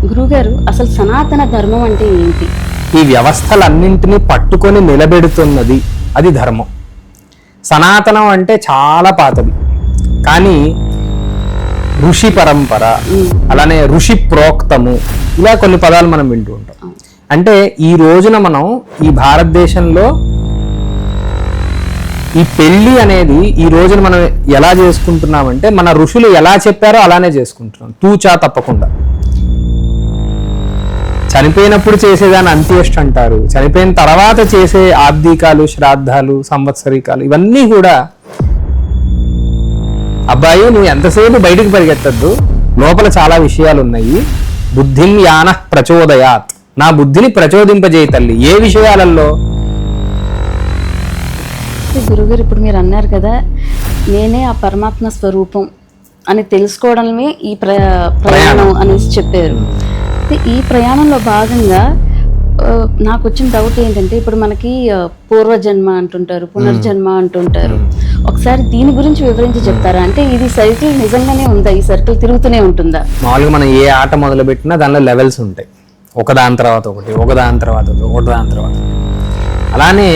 గురుగారు, అసలు సనాతన ధర్మం అంటే ఏంటి? ఈ వ్యవస్థలన్నింటినీ పట్టుకొని నిలబెడుతున్నది అది ధర్మం. సనాతనం అంటే చాలా పాతది, కానీ ఋషి పరంపర, అలానే ఋషి ప్రోక్తము, ఇలా కొన్ని పదాలు మనం వింటూ ఉంటాం. అంటే ఈ రోజున మనం ఈ భారతదేశంలో ఈ పెళ్లి అనేది ఈ రోజున మనం ఎలా చేసుకుంటున్నామంటే మన ఋషులు ఎలా చెప్పారో అలానే చేసుకుంటున్నాం, తూచా తప్పకుండా. చనిపోయినప్పుడు చేసేదాన్ని అంత్యేష్టి అంటారు, చనిపోయిన తర్వాత చేసే ఆబ్దీకాలు, శ్రాద్ధాలు, సంవత్సరికాలు, ఇవన్నీ కూడా అబ్బాయి నువ్వు ఎంతసేపు బయటికి పరిగెత్తద్దు, లోపల చాలా విషయాలు ఉన్నాయి. బుద్ధిం యాన ప్రచోదయాత్, నా బుద్ధిని ప్రచోదింపజేయి తల్లి. ఏ విషయాలలో? గురుగారు, ఇప్పుడు మీరు అన్నారు కదా, నేనే ఆ పరమాత్మ స్వరూపం అని తెలుసుకోవడమే ఈ ప్రయాణం అనేసి చెప్పారు. ఈ ప్రయాణంలో భాగంగా నాకు వచ్చిన డౌట్ ఏంటంటే, ఇప్పుడు మనకి పూర్వజన్మ అంటుంటారు, పునర్జన్మ అంటుంటారు. ఒకసారి దీని గురించి వివరించి చెప్తారా? అంటే ఇది సర్కిల్ నిజంగానే ఉందా? ఈ సర్కిల్ తిరుగుతూనే ఉంటుందా? మామూలుగా మనం ఏ ఆట మొదలు పెట్టినా దానిలో లెవెల్స్ ఉంటాయి, ఒకదాని తర్వాత ఒకటి, ఒకదాని తర్వాత ఒకదాని తర్వాత. అలానే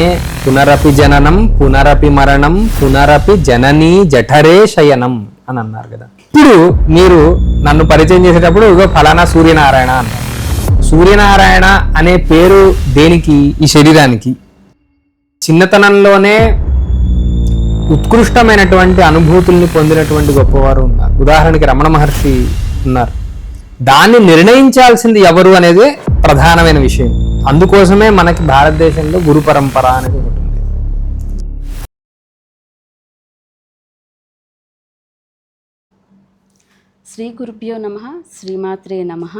పునరపి జననం, పునరపి మరణం, పునరపి జననీ జఠరే శయనం అని అన్నారు కదా. ఇప్పుడు మీరు నన్ను పరిచయం చేసేటప్పుడు ఇగో ఫలానా సూర్యనారాయణ అన్నారు. సూర్యనారాయణ అనే పేరు దేనికి? ఈ శరీరానికి. చిన్నతనంలోనే ఉత్కృష్టమైనటువంటి అనుభూతుల్ని పొందినటువంటి గొప్పవారు ఉన్నారు. ఉదాహరణకి రమణ మహర్షి ఉన్నారు. దాన్ని నిర్ణయించాల్సింది ఎవరు అనేది ప్రధానమైన విషయం. అందుకోసమే మనకి భారతదేశంలో గురు పరంపర అనేది ఒకటి ఉంది. శ్రీ గురుభ్యో నమః, శ్రీమాత్రే నమః.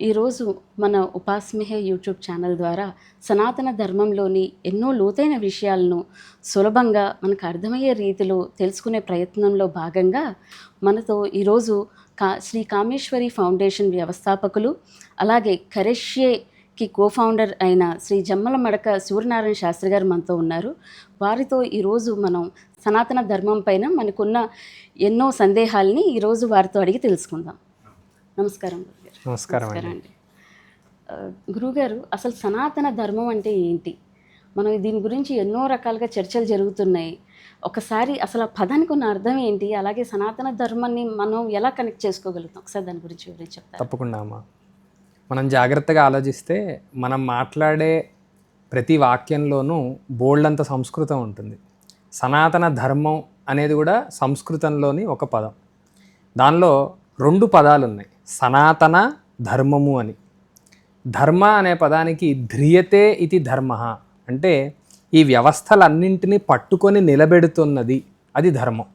ఈరోజు మన ఉపాస్మిహే యూట్యూబ్ ఛానల్ ద్వారా సనాతన ధర్మంలోని ఎన్నో లోతైన విషయాలను సులభంగా మనకు అర్థమయ్యే రీతిలో తెలుసుకునే ప్రయత్నంలో భాగంగా మనతో ఈరోజు శ్రీ కామేశ్వరి ఫౌండేషన్ వ్యవస్థాపకులు, అలాగే కరెష్యేకి కోఫౌండర్ అయిన శ్రీ జమ్మల మడక సూర్యనారాయణ శాస్త్రి గారు మనతో ఉన్నారు. వారితో ఈరోజు మనం సనాతన ధర్మం పైన మనకున్న ఎన్నో సందేహాలని ఈరోజు వారితో అడిగి తెలుసుకుందాం. నమస్కారం గురుగారు. నమస్కారం అండి. గురుగారు, అసలు సనాతన ధర్మం అంటే ఏంటి? మనం దీని గురించి ఎన్నో రకాలుగా చర్చలు జరుగుతున్నాయి. ఒకసారి అసలు ఆ పదానికి ఉన్న అర్థం ఏంటి, అలాగే సనాతన ధర్మాన్ని మనం ఎలా కనెక్ట్ చేసుకోగలుగుతాం? ఒకసారి దాని గురించి వివరించి చెప్తారు? తప్పకుండా అమ్మా. మనం జాగ్రత్తగా ఆలోచిస్తే మనం మాట్లాడే ప్రతి వాక్యంలోనూ బోల్డంత సంస్కృతం ఉంటుంది. సనాతన ధర్మం అనేది కూడా సంస్కృతంలోని ఒక పదం. దానిలో 2 పదాలు ఉన్నాయి, సనాతన ధర్మము అని. ధర్మ అనే పదానికి ధ్రియతే ఇది ధర్మ, అంటే ఈ వ్యవస్థలన్నింటినీ పట్టుకొని నిలబెడుతున్నది అది ధర్మం.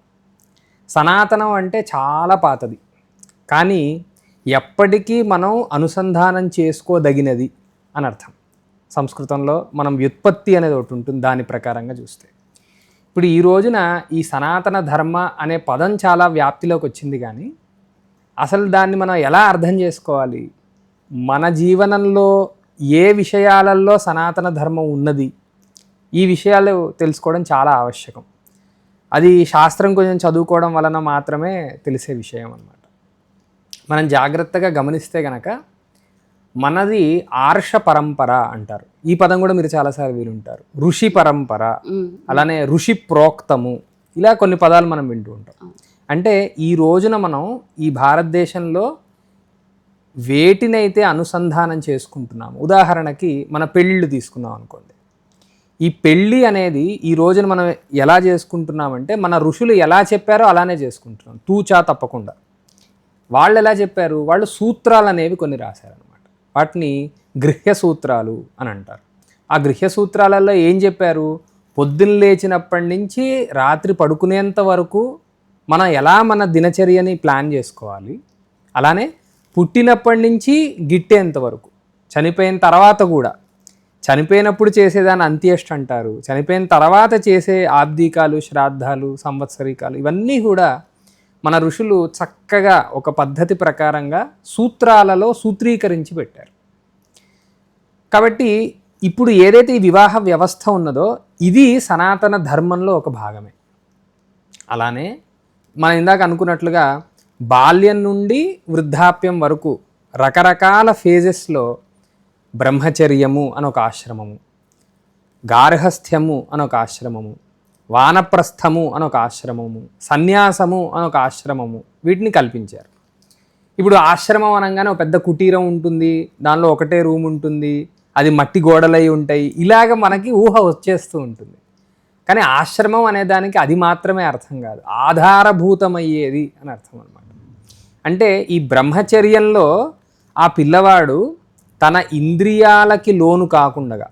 సనాతనం అంటే చాలా పాతది, కానీ ఎప్పటికీ మనం అనుసంధానం చేసుకోదగినది అని అర్థం. సంస్కృతంలో మనం వ్యుత్పత్తి అనేది ఒకటి ఉంటుంది, దాని ప్రకారంగా చూస్తే. ఇప్పుడు ఈ రోజున ఈ సనాతన ధర్మ అనే పదం చాలా వ్యాప్తిలోకి వచ్చింది, కానీ అసలు దాన్ని మనం ఎలా అర్థం చేసుకోవాలి? మన జీవనంలో ఏ విషయాలలో సనాతన ధర్మం ఉన్నది, ఈ విషయాలు తెలుసుకోవడం చాలా ఆవశ్యకం. అది శాస్త్రం కొంచెం చదువుకోవడం వలన మాత్రమే తెలిసే విషయం అన్నమాట. మనం జాగ్రత్తగా గమనిస్తే కనుక మనది ఆర్ష పరంపర అంటారు. ఈ పదం కూడా మీరు చాలాసార్లు వినుంటారు. ఋషి పరంపర, అలానే ఋషి ప్రోక్తము, ఇలా కొన్ని పదాలు మనం వింటూ ఉంటాం. అంటే ఈ రోజున మనం ఈ భారతదేశంలో వేటినైతే అనుసంధానం చేసుకుంటున్నాము, ఉదాహరణకి మన పెళ్ళిళ్ళు తీసుకున్నాం అనుకోండి. ఈ పెళ్ళి అనేది ఈ రోజున మనం ఎలా చేసుకుంటున్నామంటే మన ఋషులు ఎలా చెప్పారో అలానే చేసుకుంటున్నాం, తూచా తప్పకుండా. వాళ్ళు ఎలా చెప్పారు? వాళ్ళు సూత్రాలు అనేవి కొన్ని రాశారనమాట. వాటిని గృహ్య సూత్రాలు అని అంటారు. ఆ గృహ్య సూత్రాలలో ఏం చెప్పారు? పొద్దున్న లేచినప్పటి నుంచి రాత్రి పడుకునేంత వరకు మనం ఎలా మన దినచర్యని ప్లాన్ చేసుకోవాలి, అలానే పుట్టినప్పటి నుంచి గిట్టేంత వరకు, చనిపోయిన తర్వాత కూడా, చనిపోయినప్పుడు చేసేదాన్ని అంత్యేష్టి అంటారు, చనిపోయిన తర్వాత చేసే ఆబ్దీకాలు, శ్రాద్ధాలు, సంవత్సరికాలు, ఇవన్నీ కూడా మన ఋషులు చక్కగా ఒక పద్ధతి ప్రకారంగా సూత్రాలలో సూత్రీకరించి పెట్టారు. కాబట్టి ఇప్పుడు ఏదైతే ఈ వివాహ వ్యవస్థ ఉన్నదో ఇది సనాతన ధర్మంలో ఒక భాగమే. అలానే మనం ఇందాక అనుకున్నట్లుగా బాల్యం నుండి వృద్ధాప్యం వరకు రకరకాల ఫేజెస్లో బ్రహ్మచర్యము అని ఒక ఆశ్రమము, గార్హస్థ్యము అని ఒక ఆశ్రమము, వానప్రస్థము అని ఒక ఆశ్రమము, సన్యాసము అని ఒక ఆశ్రమము, వీటిని కల్పించారు. ఇప్పుడు ఆశ్రమం అనగానే ఒక పెద్ద కుటీరం ఉంటుంది, దానిలో ఒకటే రూమ్ ఉంటుంది, అది మట్టి గోడలై ఉంటాయి, ఇలాగ మనకి ఊహ వచ్చేస్తూ ఉంటుంది. కానీ ఆశ్రమం అనే దానికి అది మాత్రమే అర్థం కాదు, ఆధారభూతమయ్యేది అని అర్థం అన్నమాట. అంటే ఈ బ్రహ్మచర్యంలో ఆ పిల్లవాడు తన ఇంద్రియాలకి లోను కాకుండా,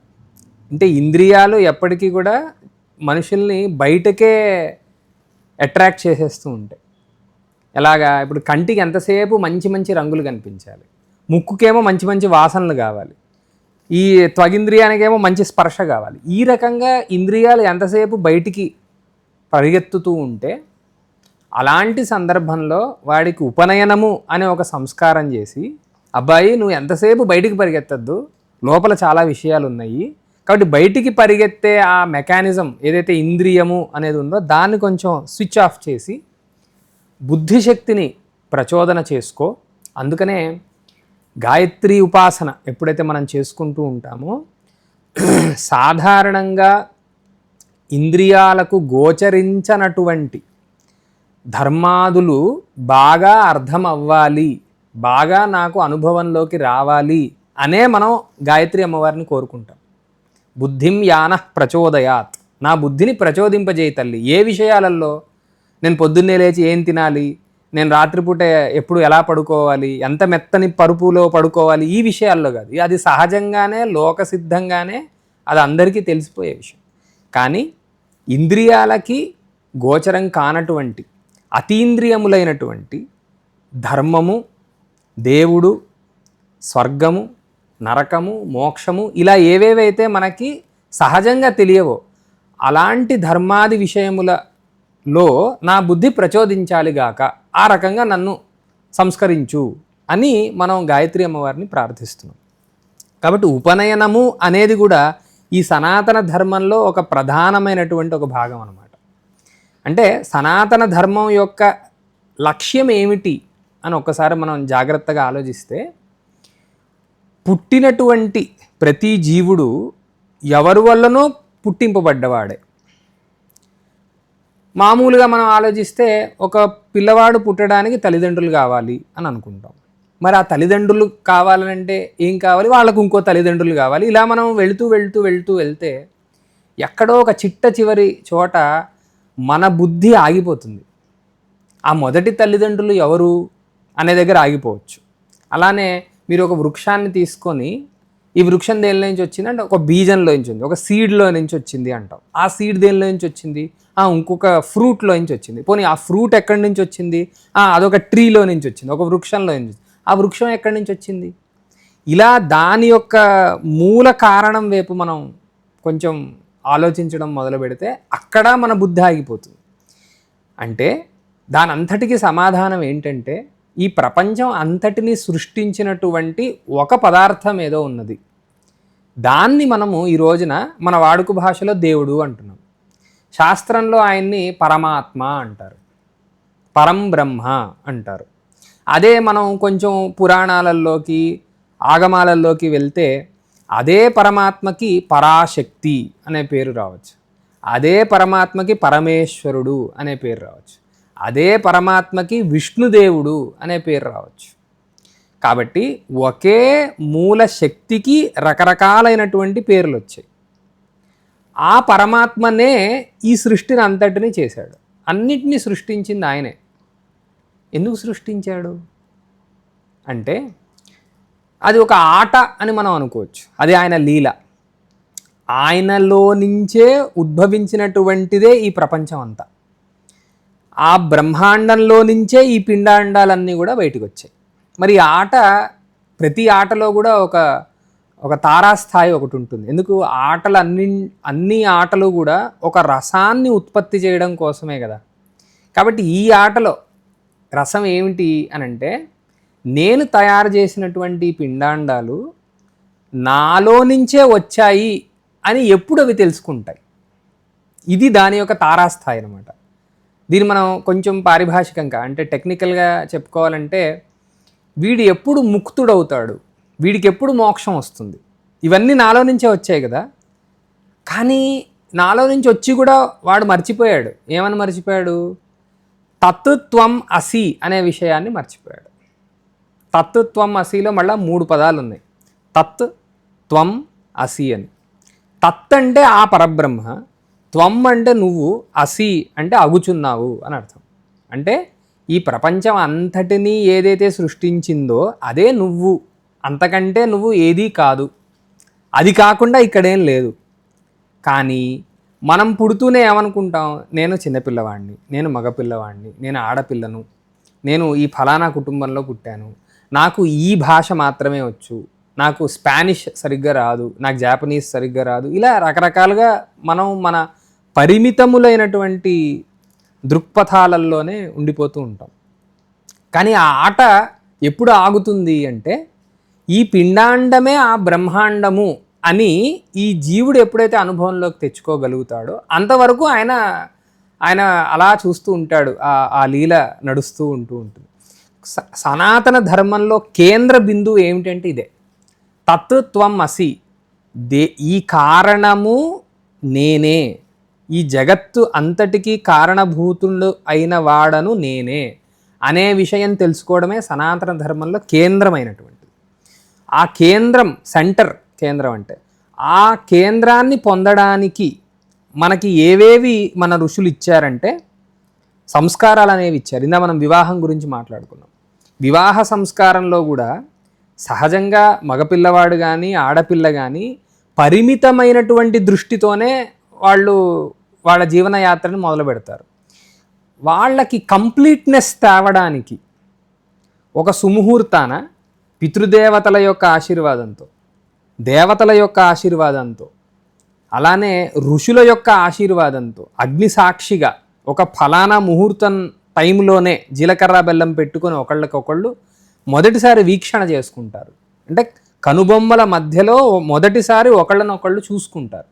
అంటే ఇంద్రియాలు ఎప్పటికీ కూడా మనుషుల్ని బయటకే అట్రాక్ట్ చేసేస్తూ ఉంటాయి. ఎలాగా, ఇప్పుడు కంటికి ఎంతసేపు మంచి మంచి రంగులు కనిపించాలి, ముక్కుకేమో మంచి మంచి వాసనలు కావాలి, ఈ త్వగింద్రియానికేమో మంచి స్పర్శ కావాలి. ఈ రకంగా ఇంద్రియాలు ఎంతసేపు బయటికి పరిగెత్తుతూ ఉంటే, అలాంటి సందర్భంలో వాడికి ఉపనయనము అనే ఒక సంస్కారం చేసి, అబ్బాయి నువ్వు ఎంతసేపు బయటికి పరిగెత్తద్దు, లోపల చాలా విషయాలు ఉన్నాయి, కాబట్టి బయటికి పరిగెత్తే ఆ మెకానిజం ఏదైతే ఇంద్రియము అనేది ఉందో దాన్ని కొంచెం స్విచ్ ఆఫ్ చేసి బుద్ధిశక్తిని ప్రచోదన చేసుకో. అందుకనే గాయత్రి ఉపాసన ఎప్పుడైతే మనం చేసుకుంటూ ఉంటామో, సాధారణంగా ఇంద్రియాలకు గోచరించనటువంటి ధర్మాదులు బాగా అర్థం అవ్వాలి, బాగా నాకు అనుభవంలోకి రావాలి అనే మనం గాయత్రి అమ్మవారిని కోరుకుంటాం. బుద్ధిం యానః ప్రచోదయాత్, నా బుద్ధిని ప్రచోదింపజేయి తల్లి. ఏ విషయాలలో, నేను పొద్దున్నే లేచి ఏం తినాలి, నేను రాత్రిపూట ఎప్పుడు ఎలా పడుకోవాలి, ఎంత మెత్తని పరుపులో పడుకోవాలి, ఈ విషయాల్లో కాదు. అది సహజంగానే లోకసిద్ధంగానే అది అందరికీ తెలిసిపోయే విషయం. కానీ ఇంద్రియాలకి గోచరం కానటువంటి అతీంద్రియములైనటువంటి ధర్మము, దేవుడు, స్వర్గము, నరకము, మోక్షము, ఇలా ఏవేవైతే మనకి సహజంగా తెలియవో అలాంటి ధర్మాది విషయములలో నా బుద్ధి ప్రచోదించాలిగాక, ఆ రకంగా నన్ను సంస్కరించు అని మనం గాయత్రి అమ్మవారిని ప్రార్థిస్తున్నాం. కాబట్టి ఉపనయనము అనేది కూడా ఈ సనాతన ధర్మంలో ఒక ప్రధానమైనటువంటి ఒక భాగం అన్నమాట. అంటే సనాతన ధర్మం యొక్క లక్ష్యం ఏమిటి అని ఒక్కసారి మనం జాగ్రత్తగా ఆలోచిస్తే, పుట్టినటువంటి ప్రతి జీవుడు ఎవరి వల్లనో పుట్టింపబడ్డవాడే. మామూలుగా మనం ఆలోచిస్తే ఒక పిల్లవాడు పుట్టడానికి తల్లిదండ్రులు కావాలి అని అనుకుంటాం. మరి ఆ తల్లిదండ్రులు కావాలంటే ఏం కావాలి, వాళ్ళకు ఇంకో తల్లిదండ్రులు కావాలి. ఇలా మనం వెళ్తే ఎక్కడో ఒక చిట్ట చివరి చోట మన బుద్ధి ఆగిపోతుంది. ఆ మొదటి తల్లిదండ్రులు ఎవరు అనే దగ్గర ఆగిపోవచ్చు. అలానే మీరు ఒక వృక్షాన్ని తీసుకొని, ఈ వృక్షం దేనిలో నుంచి వచ్చింది అంటే ఒక బీజంలో నుంచి ఉంది, ఒక సీడ్లో నుంచి వచ్చింది అంటాం. ఆ సీడ్ దేనిలో నుంచి వచ్చింది, ఇంకొక ఫ్రూట్లో నుంచి వచ్చింది. పోనీ ఆ ఫ్రూట్ ఎక్కడి నుంచి వచ్చింది, అదొక ట్రీలో నుంచి వచ్చింది, ఒక వృక్షంలో నుంచి. ఆ వృక్షం ఎక్కడి నుంచి వచ్చింది? ఇలా దాని యొక్క మూల కారణం వైపు మనం కొంచెం ఆలోచించడం మొదలు పెడితే అక్కడ మన బుద్ధి ఆగిపోతుంది. అంటే దాని అంతటికీ సమాధానం ఏంటంటే, ఈ ప్రపంచం అంతటిని సృష్టించినటువంటి ఒక పదార్థం ఏదో ఉన్నది. దాన్ని మనము ఈ రోజున మన వాడుక భాషలో దేవుడు అంటున్నాం. శాస్త్రంలో ఆయన్ని పరమాత్మ అంటారు, పరం బ్రహ్మ అంటారు. అదే మనం కొంచెం పురాణాలలోకి, ఆగమాలలోకి వెళ్తే అదే పరమాత్మకి పరాశక్తి అనే పేరు రావచ్చు, అదే పరమాత్మకి పరమేశ్వరుడు అనే పేరు రావచ్చు, అదే పరమాత్మకి విష్ణుదేవుడు అనే పేరు రావచ్చు. కాబట్టి ఒకే మూల శక్తికి రకరకాలైనటువంటి పేర్లు వచ్చాయి. ఆ పరమాత్మనే ఈ సృష్టిని అంతటినీ చేశాడు. అన్నిటినీ సృష్టించింది ఆయనే. ఎందుకు సృష్టించాడు అంటే, అది ఒక ఆట అని మనం అనుకోవచ్చు. అది ఆయన లీల. ఆయనలో నుంచే ఉద్భవించినటువంటిదే ఈ ప్రపంచం అంతా. ఆ బ్రహ్మాండంలో నుంచే ఈ పిండాండాలన్నీ కూడా బయటకు వచ్చాయి. మరి ఈ ఆట, ప్రతి ఆటలో కూడా ఒక తారాస్థాయి ఒకటి ఉంటుంది. ఎందుకు? ఆటలు అన్ని ఆటలు కూడా ఒక రసాన్ని ఉత్పత్తి చేయడం కోసమే కదా. కాబట్టి ఈ ఆటలో రసం ఏమిటి అని అంటే, నేను తయారు చేసినటువంటి పిండాండాలు నాలో నుంచే వచ్చాయి అని ఎప్పుడు అవి తెలుసుకుంటాయి. ఇది దాని యొక్క తారాస్థాయి అన్నమాట. దీన్ని మనం కొంచెం పారిభాషికంగా అంటే టెక్నికల్గా చెప్పుకోవాలంటే, వీడు ఎప్పుడు ముక్తుడవుతాడు, వీడికి ఎప్పుడు మోక్షం వస్తుంది, ఇవన్నీ నాలో నుంచే వచ్చాయి కదా. కానీ నాలో నుంచి వచ్చి కూడా వాడు మర్చిపోయాడు. ఏమని మర్చిపోయాడు? తత్త్వం అసి అనే విషయాన్ని మర్చిపోయాడు. తత్త్వం అసిలో మళ్ళీ 3 పదాలు ఉన్నాయి. తత్, త్వం, అసి అని. తత్ అంటే ఆ పరబ్రహ్మ, త్వం అంటే నువ్వు, అసి అంటే అగుచున్నావు అని అర్థం. అంటే ఈ ప్రపంచం అంతటినీ ఏదైతే సృష్టించిందో అదే నువ్వు, అంతకంటే నువ్వు ఏదీ కాదు. అది కాకుండా ఇక్కడేం లేదు. కానీ మనం పుడుతూనే ఏమనుకుంటాం? నేను చిన్నపిల్లవాడిని, నేను మగపిల్లవాడిని, నేను ఆడపిల్లను, నేను ఈ ఫలానా కుటుంబంలో పుట్టాను, నాకు ఈ భాష మాత్రమే వచ్చు, నాకు స్పానిష్ సరిగ్గా రాదు, నాకు జాపనీస్ సరిగ్గా రాదు. ఇలా రకరకాలుగా మనం మన పరిమితములైనటువంటి దృక్పథాలలోనే ఉండిపోతూ ఉంటాం. కానీ ఆ ఆట ఎప్పుడు ఆగుతుంది అంటే ఈ పిండాండమే ఆ బ్రహ్మాండము అని ఈ జీవుడు ఎప్పుడైతే అనుభవంలోకి తెచ్చుకోగలుగుతాడో అంతవరకు ఆయన అలా చూస్తూ ఉంటాడు. ఆ లీల నడుస్తూ ఉంటుంది. సనాతన ధర్మంలో కేంద్ర బిందువు ఏమిటంటే ఇదే, తత్త్వం అసి. ఈ కారణము నేనే, ఈ జగత్తు అంతటికీ కారణభూతుడు అయిన వాడను నేనే అనే విషయం తెలుసుకోవడమే సనాతన ధర్మంలో కేంద్రమైనటువంటిది. ఆ కేంద్రం, సెంటర్ కేంద్రం అంటే, ఆ కేంద్రాన్ని పొందడానికి మనకి ఏవేవి మన ఋషులు ఇచ్చారంటే సంస్కారాలు అనేవి ఇచ్చారు. ఇందా మనం వివాహం గురించి మాట్లాడుకున్నాం. వివాహ సంస్కారంలో కూడా సహజంగా మగపిల్లవాడు కానీ ఆడపిల్ల కానీ పరిమితమైనటువంటి దృష్టితోనే వాళ్ళ జీవనయాత్రను మొదలు పెడతారు. వాళ్ళకి కంప్లీట్నెస్ తేవడానికి ఒక సుముహూర్తాన పితృదేవతల యొక్క ఆశీర్వాదంతో, దేవతల యొక్క ఆశీర్వాదంతో, అలానే ఋషుల యొక్క ఆశీర్వాదంతో అగ్ని సాక్షిగా ఒక ఫలానా ముహూర్తం టైంలోనే జీలకర్ర బెల్లం పెట్టుకొని ఒకళ్ళకొకళ్ళు మొదటిసారి వీక్షణ చేసుకుంటారు. అంటే కనుబొమ్మల మధ్యలో మొదటిసారి ఒకళ్ళనొకళ్ళు చూసుకుంటారు.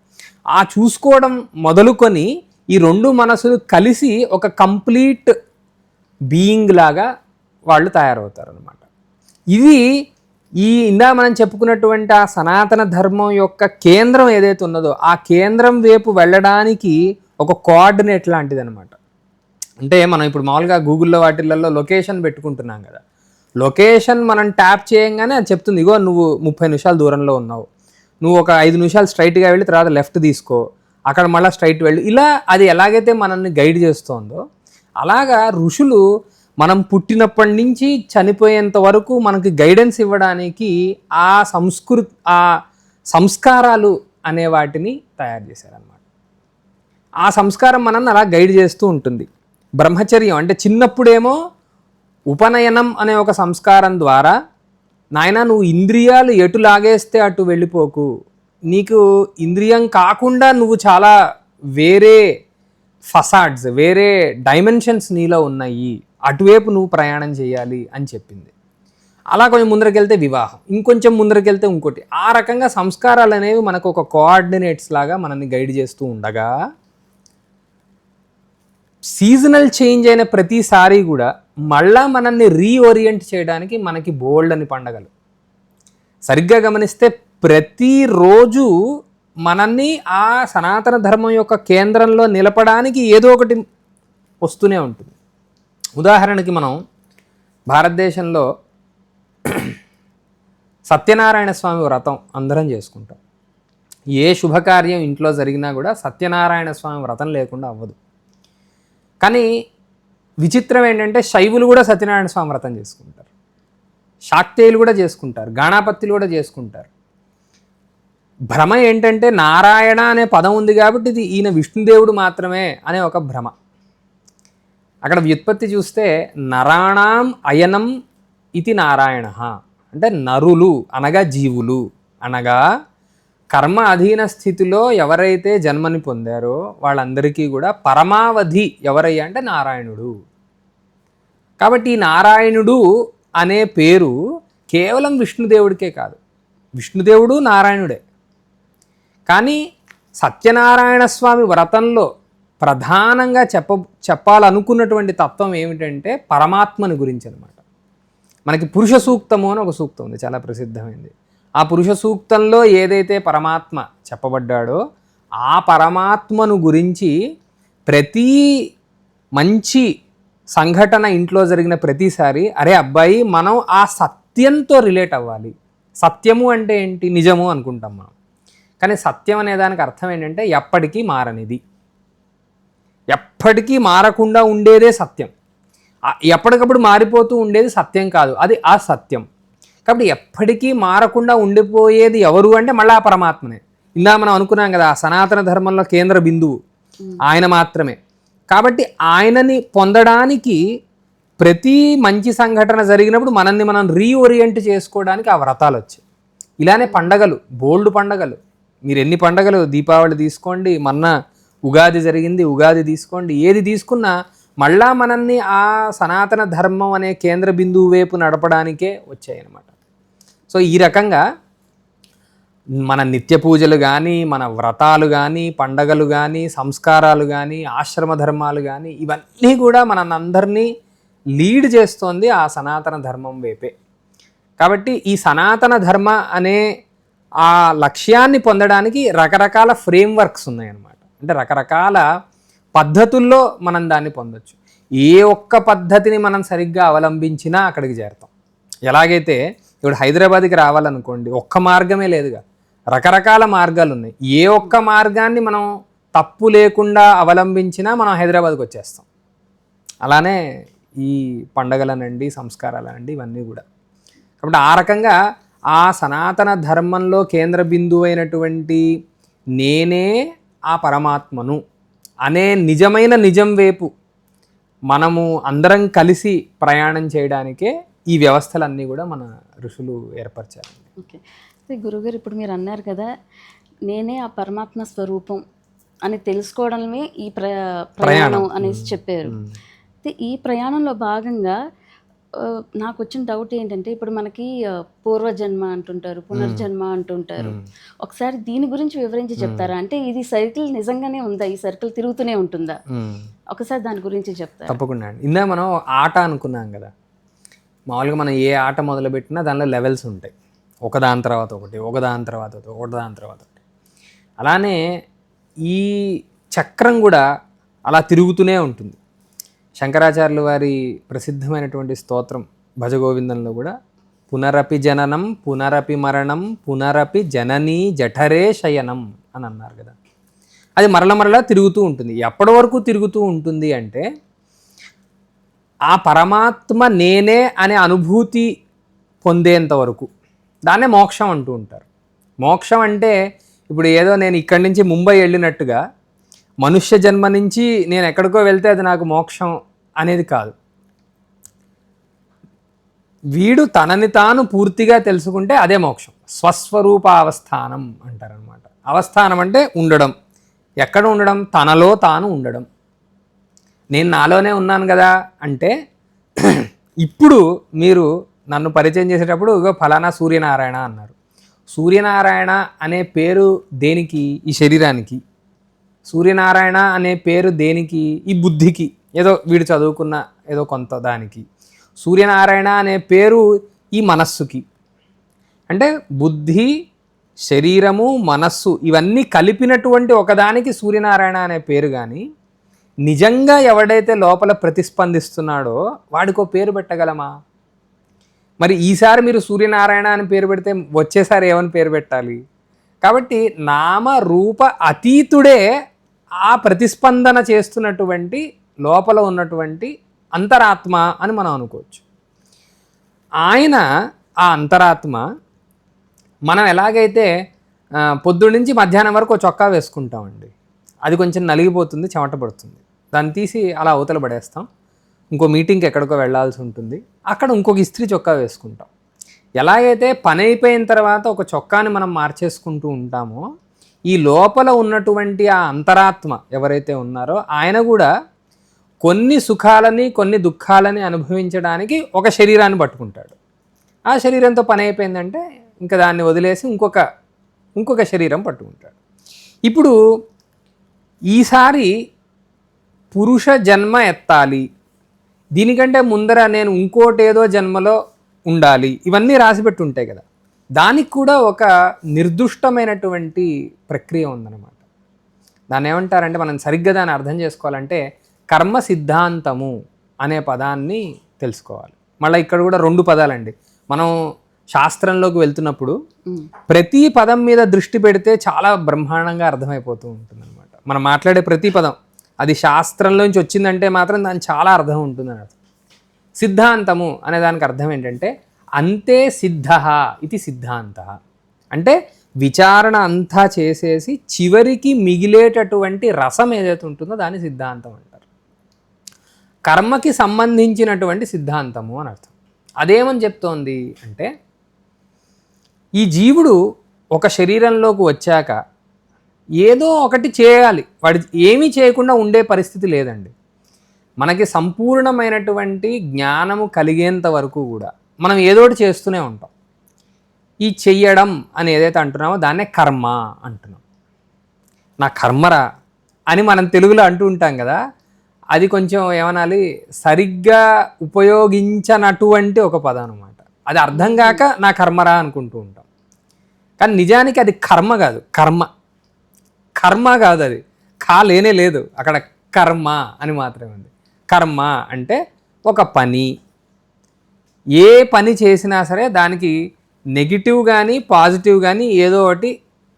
ఆ చూసుకోవడం మొదలుకొని ఈ 2 మనసులు కలిసి ఒక కంప్లీట్ బీయింగ్ లాగా వాళ్ళు తయారవుతారు అన్నమాట. ఇది ఇందా మనం చెప్పుకున్నటువంటి ఆ సనాతన ధర్మం యొక్క కేంద్రం ఏదైతే ఉన్నదో ఆ కేంద్రం వైపు వెళ్ళడానికి ఒక కోఆర్డినేట్ లాంటిది అనమాట. అంటే మనం ఇప్పుడు మామూలుగా గూగుల్లో వాటిల్లో లొకేషన్ పెట్టుకుంటున్నాం కదా, లొకేషన్ మనం ట్యాప్ చేయంగానే అది చెప్తుంది, ఇగో నువ్వు 30 నిమిషాల దూరంలో ఉన్నావు, నువ్వు ఒక 5 నిమిషాలు స్ట్రైట్గా వెళ్ళి తర్వాత లెఫ్ట్ తీసుకో, అక్కడ మళ్ళీ స్ట్రైట్ వెళ్ళు. ఇలా అది ఎలాగైతే మనల్ని గైడ్ చేస్తోందో అలాగా ఋషులు మనం పుట్టినప్పటి నుంచి చనిపోయేంత వరకు మనకి గైడెన్స్ ఇవ్వడానికి ఆ సంస్కారాలు అనే వాటిని తయారు చేశారనమాట. ఆ సంస్కారం మనల్ని అలా గైడ్ చేస్తూ ఉంటుంది. బ్రహ్మచర్యం అంటే చిన్నప్పుడేమో ఉపనయనం అనే ఒక సంస్కారం ద్వారా, నాయన నువ్వు ఇంద్రియాలు ఎటు లాగేస్తే అటు వెళ్ళిపోకు, నీకు ఇంద్రియం కాకుండా నువ్వు చాలా వేరే ఫసాడ్స్, వేరే డైమెన్షన్స్ నీలో ఉన్నాయి, అటువైపు నువ్వు ప్రయాణం చేయాలి అని చెప్పింది. అలా కొంచెం ముందరకెళ్తే వివాహం, ఇంకొంచెం ముందరకెళ్తే ఇంకోటి. ఆ రకంగా సంస్కారాలు అనేవి మనకు ఒక కోఆర్డినేట్స్ లాగా మనల్ని గైడ్ చేస్తూ ఉండగా, సీజనల్ చేంజ్ అయిన ప్రతిసారి కూడా మళ్ళా మనల్ని రీఓరియంట్ చేయడానికి మనకి బోల్డ్ అని పండగలు. సరిగ్గా గమనిస్తే ప్రతిరోజు మనల్ని ఆ సనాతన ధర్మం యొక్క కేంద్రంలో నిలపడానికి ఏదో ఒకటి వస్తూనే ఉంటుంది. ఉదాహరణకి మనం భారతదేశంలో సత్యనారాయణ స్వామి వ్రతం అందరం చేసుకుంటాం. ఏ శుభకార్యం ఇంట్లో జరిగినా కూడా సత్యనారాయణ స్వామి వ్రతం లేకుండా అవ్వదు. కానీ విచిత్రం ఏంటంటే శైవులు కూడా సత్యనారాయణ స్వామి వ్రతం చేసుకుంటారు, శాక్తేయులు కూడా చేసుకుంటారు, గాణాపత్యులు కూడా చేసుకుంటారు. భ్రమ ఏంటంటే నారాయణ అనే పదం ఉంది కాబట్టి ఇది ఈయన విష్ణుదేవుడు మాత్రమే అనే ఒక భ్రమ. అక్కడ వ్యుత్పత్తి చూస్తే నరాణాం అయనం ఇది నారాయణ అంటే నరులు అనగా జీవులు అనగా కర్మ అధీన స్థితిలో ఎవరైతే జన్మని పొందారో వాళ్ళందరికీ కూడా పరమావధి ఎవరయ్యా అంటే నారాయణుడు. కాబట్టి ఈ నారాయణుడు అనే పేరు కేవలం విష్ణుదేవుడికే కాదు, విష్ణుదేవుడు నారాయణుడే. కానీ సత్యనారాయణ స్వామి వ్రతంలో ప్రధానంగా చెప్పాలనుకున్నటువంటి తత్వం ఏమిటంటే పరమాత్మని గురించి అనమాట. మనకి పురుష సూక్తము అని ఒక సూక్తం ఉంది, చాలా ప్రసిద్ధమైంది. ఆ పురుష సూక్తంలో ఏదైతే పరమాత్మ చెప్పబడ్డాడో ఆ పరమాత్మను గురించి ప్రతి మంచి సంఘటన ఇంట్లో జరిగిన ప్రతిసారి అరే అబ్బాయి మనం ఆ సత్యంతో రిలేట్ అవ్వాలి. సత్యము అంటే ఏంటి? నిజము అనుకుంటాం మనం. కానీ సత్యం అనే దానికి అర్థం ఏంటంటే ఎప్పటికీ మారనిది, ఎప్పటికీ మారకుండా ఉండేదే సత్యం. ఎప్పటికప్పుడు మారిపోతూ ఉండేది సత్యం కాదు, అది అసత్యం. కాబట్టి ఎప్పటికీ మారకుండా ఉండిపోయేది ఎవరు అంటే మళ్ళీ ఆ పరమాత్మనే. ఇలా మనం అనుకున్నాం కదా, ఆ సనాతన ధర్మంలో కేంద్ర బిందువు ఆయన మాత్రమే. కాబట్టి ఆయనని పొందడానికి ప్రతి మంచి సంఘటన జరిగినప్పుడు మనల్ని మనం రీఓరియంట్ చేసుకోవడానికి ఆ వ్రతాలు వచ్చాయి. ఇలానే పండగలు, బోల్డ్ పండగలు, మీరు ఎన్ని పండగలు, దీపావళి తీసుకోండి, మొన్న ఉగాది జరిగింది, ఉగాది తీసుకోండి, ఏది తీసుకున్నా మళ్ళా మనల్ని ఆ సనాతన ధర్మం అనే కేంద్ర బిందువు వైపు నడపడానికే వచ్చాయన్నమాట. సో ఈ రకంగా మన నిత్య పూజలు కానీ, మన వ్రతాలు కానీ, పండగలు కానీ, సంస్కారాలు కానీ, ఆశ్రమ ధర్మాలు కానీ, ఇవన్నీ కూడా మనందరినీ లీడ్ చేస్తోంది ఆ సనాతన ధర్మం వైపే. కాబట్టి ఈ సనాతన ధర్మ అనే ఆ లక్ష్యాన్ని పొందడానికి రకరకాల ఫ్రేమ్వర్క్స్ ఉన్నాయన్నమాట. అంటే రకరకాల పద్ధతుల్లో మనం దాన్ని పొందొచ్చు. ఏ ఒక్క పద్ధతిని మనం సరిగ్గా అవలంబించినా అక్కడికి చేరుతాం. ఎలాగైతే ఇప్పుడు హైదరాబాద్కి రావాలనుకోండి, ఒక్క మార్గమే లేదుగా, రకరకాల మార్గాలు ఉన్నాయి. ఏ ఒక్క మార్గాన్ని మనం తప్పు లేకుండా అవలంబించినా మనం హైదరాబాద్కి వచ్చేస్తాం. అలానే ఈ పండగలనండి, సంస్కారాలనండి, ఇవన్నీ కూడా. కాబట్టి ఆ రకంగా ఆ సనాతన ధర్మంలో కేంద్ర బిందువు అయినటువంటి నేనే ఆ పరమాత్మను అనే నిజమైన నిజం వైపు మనము అందరం కలిసి ప్రయాణం చేయడానికే ఈ వ్యవస్థలన్నీ కూడా మన ఋషులు ఏర్పరిచారు. ఓకే, గురుగారు ఇప్పుడు మీరు అన్నారు కదా, నేనే ఆ పరమాత్మ స్వరూపం అని తెలుసుకోవడమే ఈ ప్రయాణం అనేసి చెప్పారు. ఈ ప్రయాణంలో భాగంగా నాకు వచ్చిన డౌట్ ఏంటంటే, ఇప్పుడు మనకి పూర్వజన్మ అంటుంటారు, పునర్జన్మ అంటుంటారు. ఒకసారి దీని గురించి వివరించి చెప్తారా? అంటే ఇది సర్కిల్ నిజంగానే ఉందా? ఈ సర్కిల్ తిరుగుతూనే ఉంటుందా? ఒకసారి దాని గురించి చెప్తారా? తప్పకుండా అండి. ఇందా మనం ఆట అనుకున్నాం కదా, మామూలుగా మనం ఏ ఆట మొదలుపెట్టినా దానిలో లెవెల్స్ ఉంటాయి, ఒకదాని తర్వాత ఒకటి, ఒకదాని తర్వాత ఒకదాని తర్వాత ఒకటి. అలానే ఈ చక్రం కూడా అలా తిరుగుతూనే ఉంటుంది. శంకరాచార్యులు వారి ప్రసిద్ధమైనటువంటి స్తోత్రం భజగోవిందంలో కూడా పునరపి జననం పునరపి మరణం పునరపి జననీ జఠరే శయనం అని అన్నారు కదా. అది మరల తిరుగుతూ ఉంటుంది. ఎప్పటి వరకు తిరుగుతూ ఉంటుంది అంటే ఆ పరమాత్మ నేనే అనే అనుభూతి పొందేంత వరకు. దాన్నే మోక్షం అంటూ ఉంటారు. మోక్షం అంటే ఇప్పుడు ఏదో నేను ఇక్కడి నుంచి ముంబై వెళ్ళినట్టుగా మనుష్య జన్మ నుంచి నేను ఎక్కడికో వెళ్తే అది నాకు మోక్షం అనేది కాదు. వీడు తనని తాను పూర్తిగా తెలుసుకుంటే అదే మోక్షం. స్వస్వరూప అవస్థానం అంటారనమాట. అవస్థానం అంటే ఉండడం. ఎక్కడ ఉండడం? తనలో తాను ఉండడం. నేను నాలోనే ఉన్నాను కదా అంటే ఇప్పుడు మీరు నన్ను పరిచయం చేసేటప్పుడు ఇగో ఫలానా సూర్యనారాయణ అన్నారు. సూర్యనారాయణ అనే పేరు దేనికి? ఈ శరీరానికి. సూర్యనారాయణ అనే పేరు దేనికి? ఈ బుద్ధికి, ఏదో వీడు చదువుకున్న ఏదో కొంత దానికి. సూర్యనారాయణ అనే పేరు ఈ మనస్సుకి. అంటే బుద్ధి, శరీరము, మనస్సు ఇవన్నీ కలిపినటువంటి ఒకదానికి సూర్యనారాయణ అనే పేరు. కానీ నిజంగా ఎవడైతే లోపల ప్రతిస్పందిస్తున్నాడో వాడికో పేరు పెట్టగలమా? మరి ఈసారి మీరు సూర్యనారాయణ అని పేరు పెడితే వచ్చేసారి ఏమని పేరు పెట్టాలి? కాబట్టి నామ రూప అతీతుడే ఆ ప్రతిస్పందన చేస్తున్నటువంటి లోపల ఉన్నటువంటి అంతరాత్మ అని మనం అనుకోవచ్చు. ఆయన ఆ అంతరాత్మ మనం ఎలాగైతే పొద్దున్నుంచి మధ్యాహ్నం వరకు చొక్కా వేసుకుంటామండి, అది కొంచెం నలిగిపోతుంది, చెమట పడుతుంది, దాన్ని తీసి అలా అవతల పడేస్తాం. ఇంకో మీటింగ్కి ఎక్కడికో వెళ్ళాల్సి ఉంటుంది, అక్కడ ఇంకొక ఇస్త్రీ చొక్కా వేసుకుంటాం. ఎలాగైతే పని అయిపోయిన తర్వాత ఒక చొక్కాని మనం మార్చేసుకుంటూ ఉంటామో, ఈ లోపల ఉన్నటువంటి ఆ అంతరాత్మ ఎవరైతే ఉన్నారో ఆయన కూడా కొన్ని సుఖాలని కొన్ని దుఃఖాలని అనుభవించడానికి ఒక శరీరాన్ని పట్టుకుంటాడు. ఆ శరీరంతో పని అయిపోయిందంటే ఇంకా దాన్ని వదిలేసి ఇంకొక శరీరం పట్టుకుంటాడు. ఇప్పుడు ఈసారి పురుష జన్మ ఎత్తాలి, దీనికంటే ముందర నేను ఇంకోటేదో జన్మలో ఉండాలి, ఇవన్నీ రాసిపెట్టి ఉంటాయి కదా. దానికి కూడా ఒక నిర్దిష్టమైనటువంటి ప్రక్రియ ఉందన్నమాట. దాన్ని ఏమంటారంటే, మనం సరిగ్గా దాన్ని అర్థం చేసుకోవాలంటే కర్మ సిద్ధాంతము అనే పదాన్ని తెలుసుకోవాలి. మళ్ళీ ఇక్కడ కూడా 2 పదాలండి. మనం శాస్త్రంలోకి వెళ్తున్నప్పుడు ప్రతి పదం మీద దృష్టి పెడితే చాలా బ్రహ్మాండంగా అర్థమైపోతూ ఉంటుంది అనమాట. మనం మాట్లాడే ప్రతి పదం అది శాస్త్రంలోంచి వచ్చిందంటే మాత్రం దాని చాలా అర్థం ఉంటుందని అర్థం. సిద్ధాంతము అనే దానికి అర్థం ఏంటంటే అంతే సిద్ధ ఇది సిద్ధాంత, అంటే విచారణ అంతా చేసేసి చివరికి మిగిలేటటువంటి రసం ఏదైతే ఉంటుందో దాన్ని సిద్ధాంతం అంటారు. కర్మకి సంబంధించినటువంటి సిద్ధాంతము అని అర్థం. అదేమని చెప్తోంది అంటే, ఈ జీవుడు ఒక శరీరంలోకి వచ్చాక ఏదో ఒకటి చేయాలి, వాడి ఏమీ చేయకుండా ఉండే పరిస్థితి లేదండి. మనకి సంపూర్ణమైనటువంటి జ్ఞానము కలిగేంత వరకు కూడా మనం ఏదోటి చేస్తూనే ఉంటాం. ఈ చెయ్యడం అని ఏదైతే అంటున్నామో దాన్నే కర్మ అంటున్నాం. నా కర్మరా అని మనం తెలుగులో అంటూ ఉంటాం కదా, అది కొంచెం ఏమనాలి, సరిగ్గా ఉపయోగించనటువంటి ఒక పదం అనమాట. అది అర్థం కాక నా కర్మరా అనుకుంటూ ఉంటాం. కానీ నిజానికి అది కర్మ కాదు, కర్మ కాదు, అది లేనే లేదు అక్కడ, కర్మ అని మాత్రమే ఉంది. కర్మ అంటే ఒక పని, ఏ పని చేసినా సరే దానికి నెగిటివ్ కానీ పాజిటివ్ కానీ ఏదో ఒకటి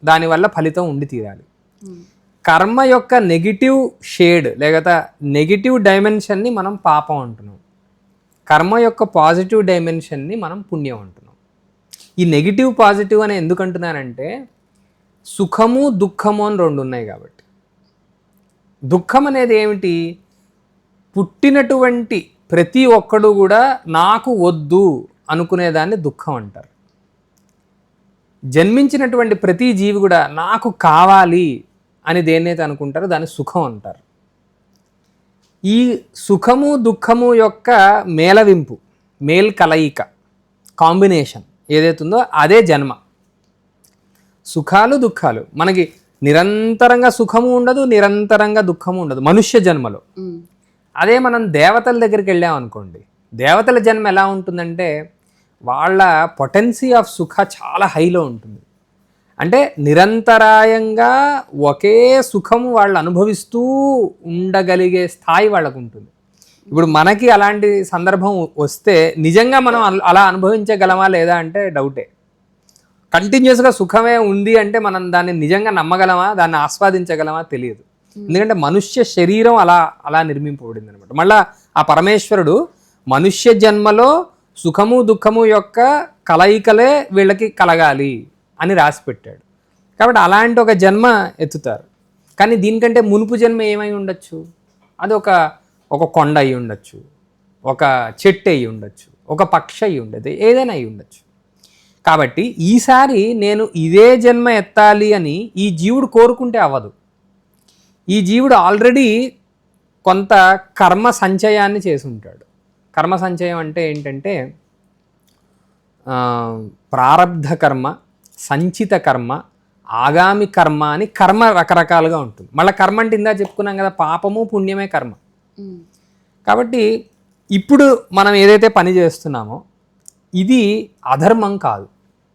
దానివల్ల ఫలితం ఉండి తీరాలి. కర్మ యొక్క నెగిటివ్ షేడ్ లేకపోతే నెగిటివ్ డైమెన్షన్ని మనం పాపం అంటున్నాం. కర్మ యొక్క పాజిటివ్ డైమెన్షన్ని మనం పుణ్యం అంటున్నాం. ఈ నెగిటివ్ పాజిటివ్ అని ఎందుకు అంటున్నానంటే, సుఖము దుఃఖము అని 2 ఉన్నాయి కాబట్టి. దుఃఖం అనేది ఏమిటి, పుట్టినటువంటి ప్రతి ఒక్కడు కూడా నాకు వద్దు అనుకునేదాన్ని దుఃఖం అంటారు. జన్మించినటువంటి ప్రతి జీవి కూడా నాకు కావాలి అని దేన్నైతే అనుకుంటారో దాన్ని సుఖం అంటారు. ఈ సుఖము దుఃఖము యొక్క మేళవింపు, కలయిక, కాంబినేషన్ ఏదైతుందో అదే జన్మ. సుఖాలు దుఃఖాలు, మనకి నిరంతరంగా సుఖము ఉండదు, నిరంతరంగా దుఃఖము ఉండదు మనుష్య జన్మలో. అదే మనం దేవతల దగ్గరికి వెళ్ళామనుకోండి, దేవతల జన్మ ఎలా ఉంటుందంటే వాళ్ళ పొటెన్సీ ఆఫ్ సుఖ చాలా హైలో ఉంటుంది. అంటే నిరంతరాయంగా ఒకే సుఖము వాళ్ళు అనుభవిస్తూ ఉండగలిగే స్థాయి వాళ్ళకు ఉంటుంది. ఇప్పుడు మనకి అలాంటి సందర్భం వస్తే నిజంగా మనం అలా అనుభవించగలమా లేదా అంటే డౌటే. కంటిన్యూస్గా సుఖమే ఉంది అంటే మనం దాన్ని నిజంగా నమ్మగలమా, దాన్ని ఆస్వాదించగలమా తెలియదు. ఎందుకంటే మనుష్య శరీరం అలా నిర్మింపబడింది అనమాట. మళ్ళా ఆ పరమేశ్వరుడు మనుష్య జన్మలో సుఖము దుఃఖము యొక్క కలయికలే వీళ్ళకి కలగాలి అని రాసి పెట్టాడు. కాబట్టి అలాంటి ఒక జన్మ ఎత్తుతారు. కానీ దీనికంటే మునుపు జన్మ ఏమై ఉండొచ్చు, అది ఒక కొండ అయి ఉండొచ్చు, ఒక చెట్టు అయి ఉండొచ్చు, ఒక పక్షి అయి ఉండదు, ఏదైనా అయి ఉండొచ్చు. కాబట్టి ఈసారి నేను ఇదే జన్మ ఎత్తాలి అని ఈ జీవుడు కోరుకుంటే అవ్వదు. ఈ జీవుడు ఆల్రెడీ కొంత కర్మ సంచయాన్ని చేసి ఉంటాడు. కర్మ సంచయం అంటే ఏంటంటే ప్రారబ్ధ కర్మ, సంచిత కర్మ, ఆగామి కర్మ అని కర్మ రకరకాలుగా ఉంటుంది. మళ్ళీ కర్మ అంటే ఇందా చెప్పుకున్నాం కదా, పాపము పుణ్యమే కర్మ. కాబట్టి ఇప్పుడు మనం ఏదైతే పని చేస్తున్నామో ఇది అధర్మం కాదు,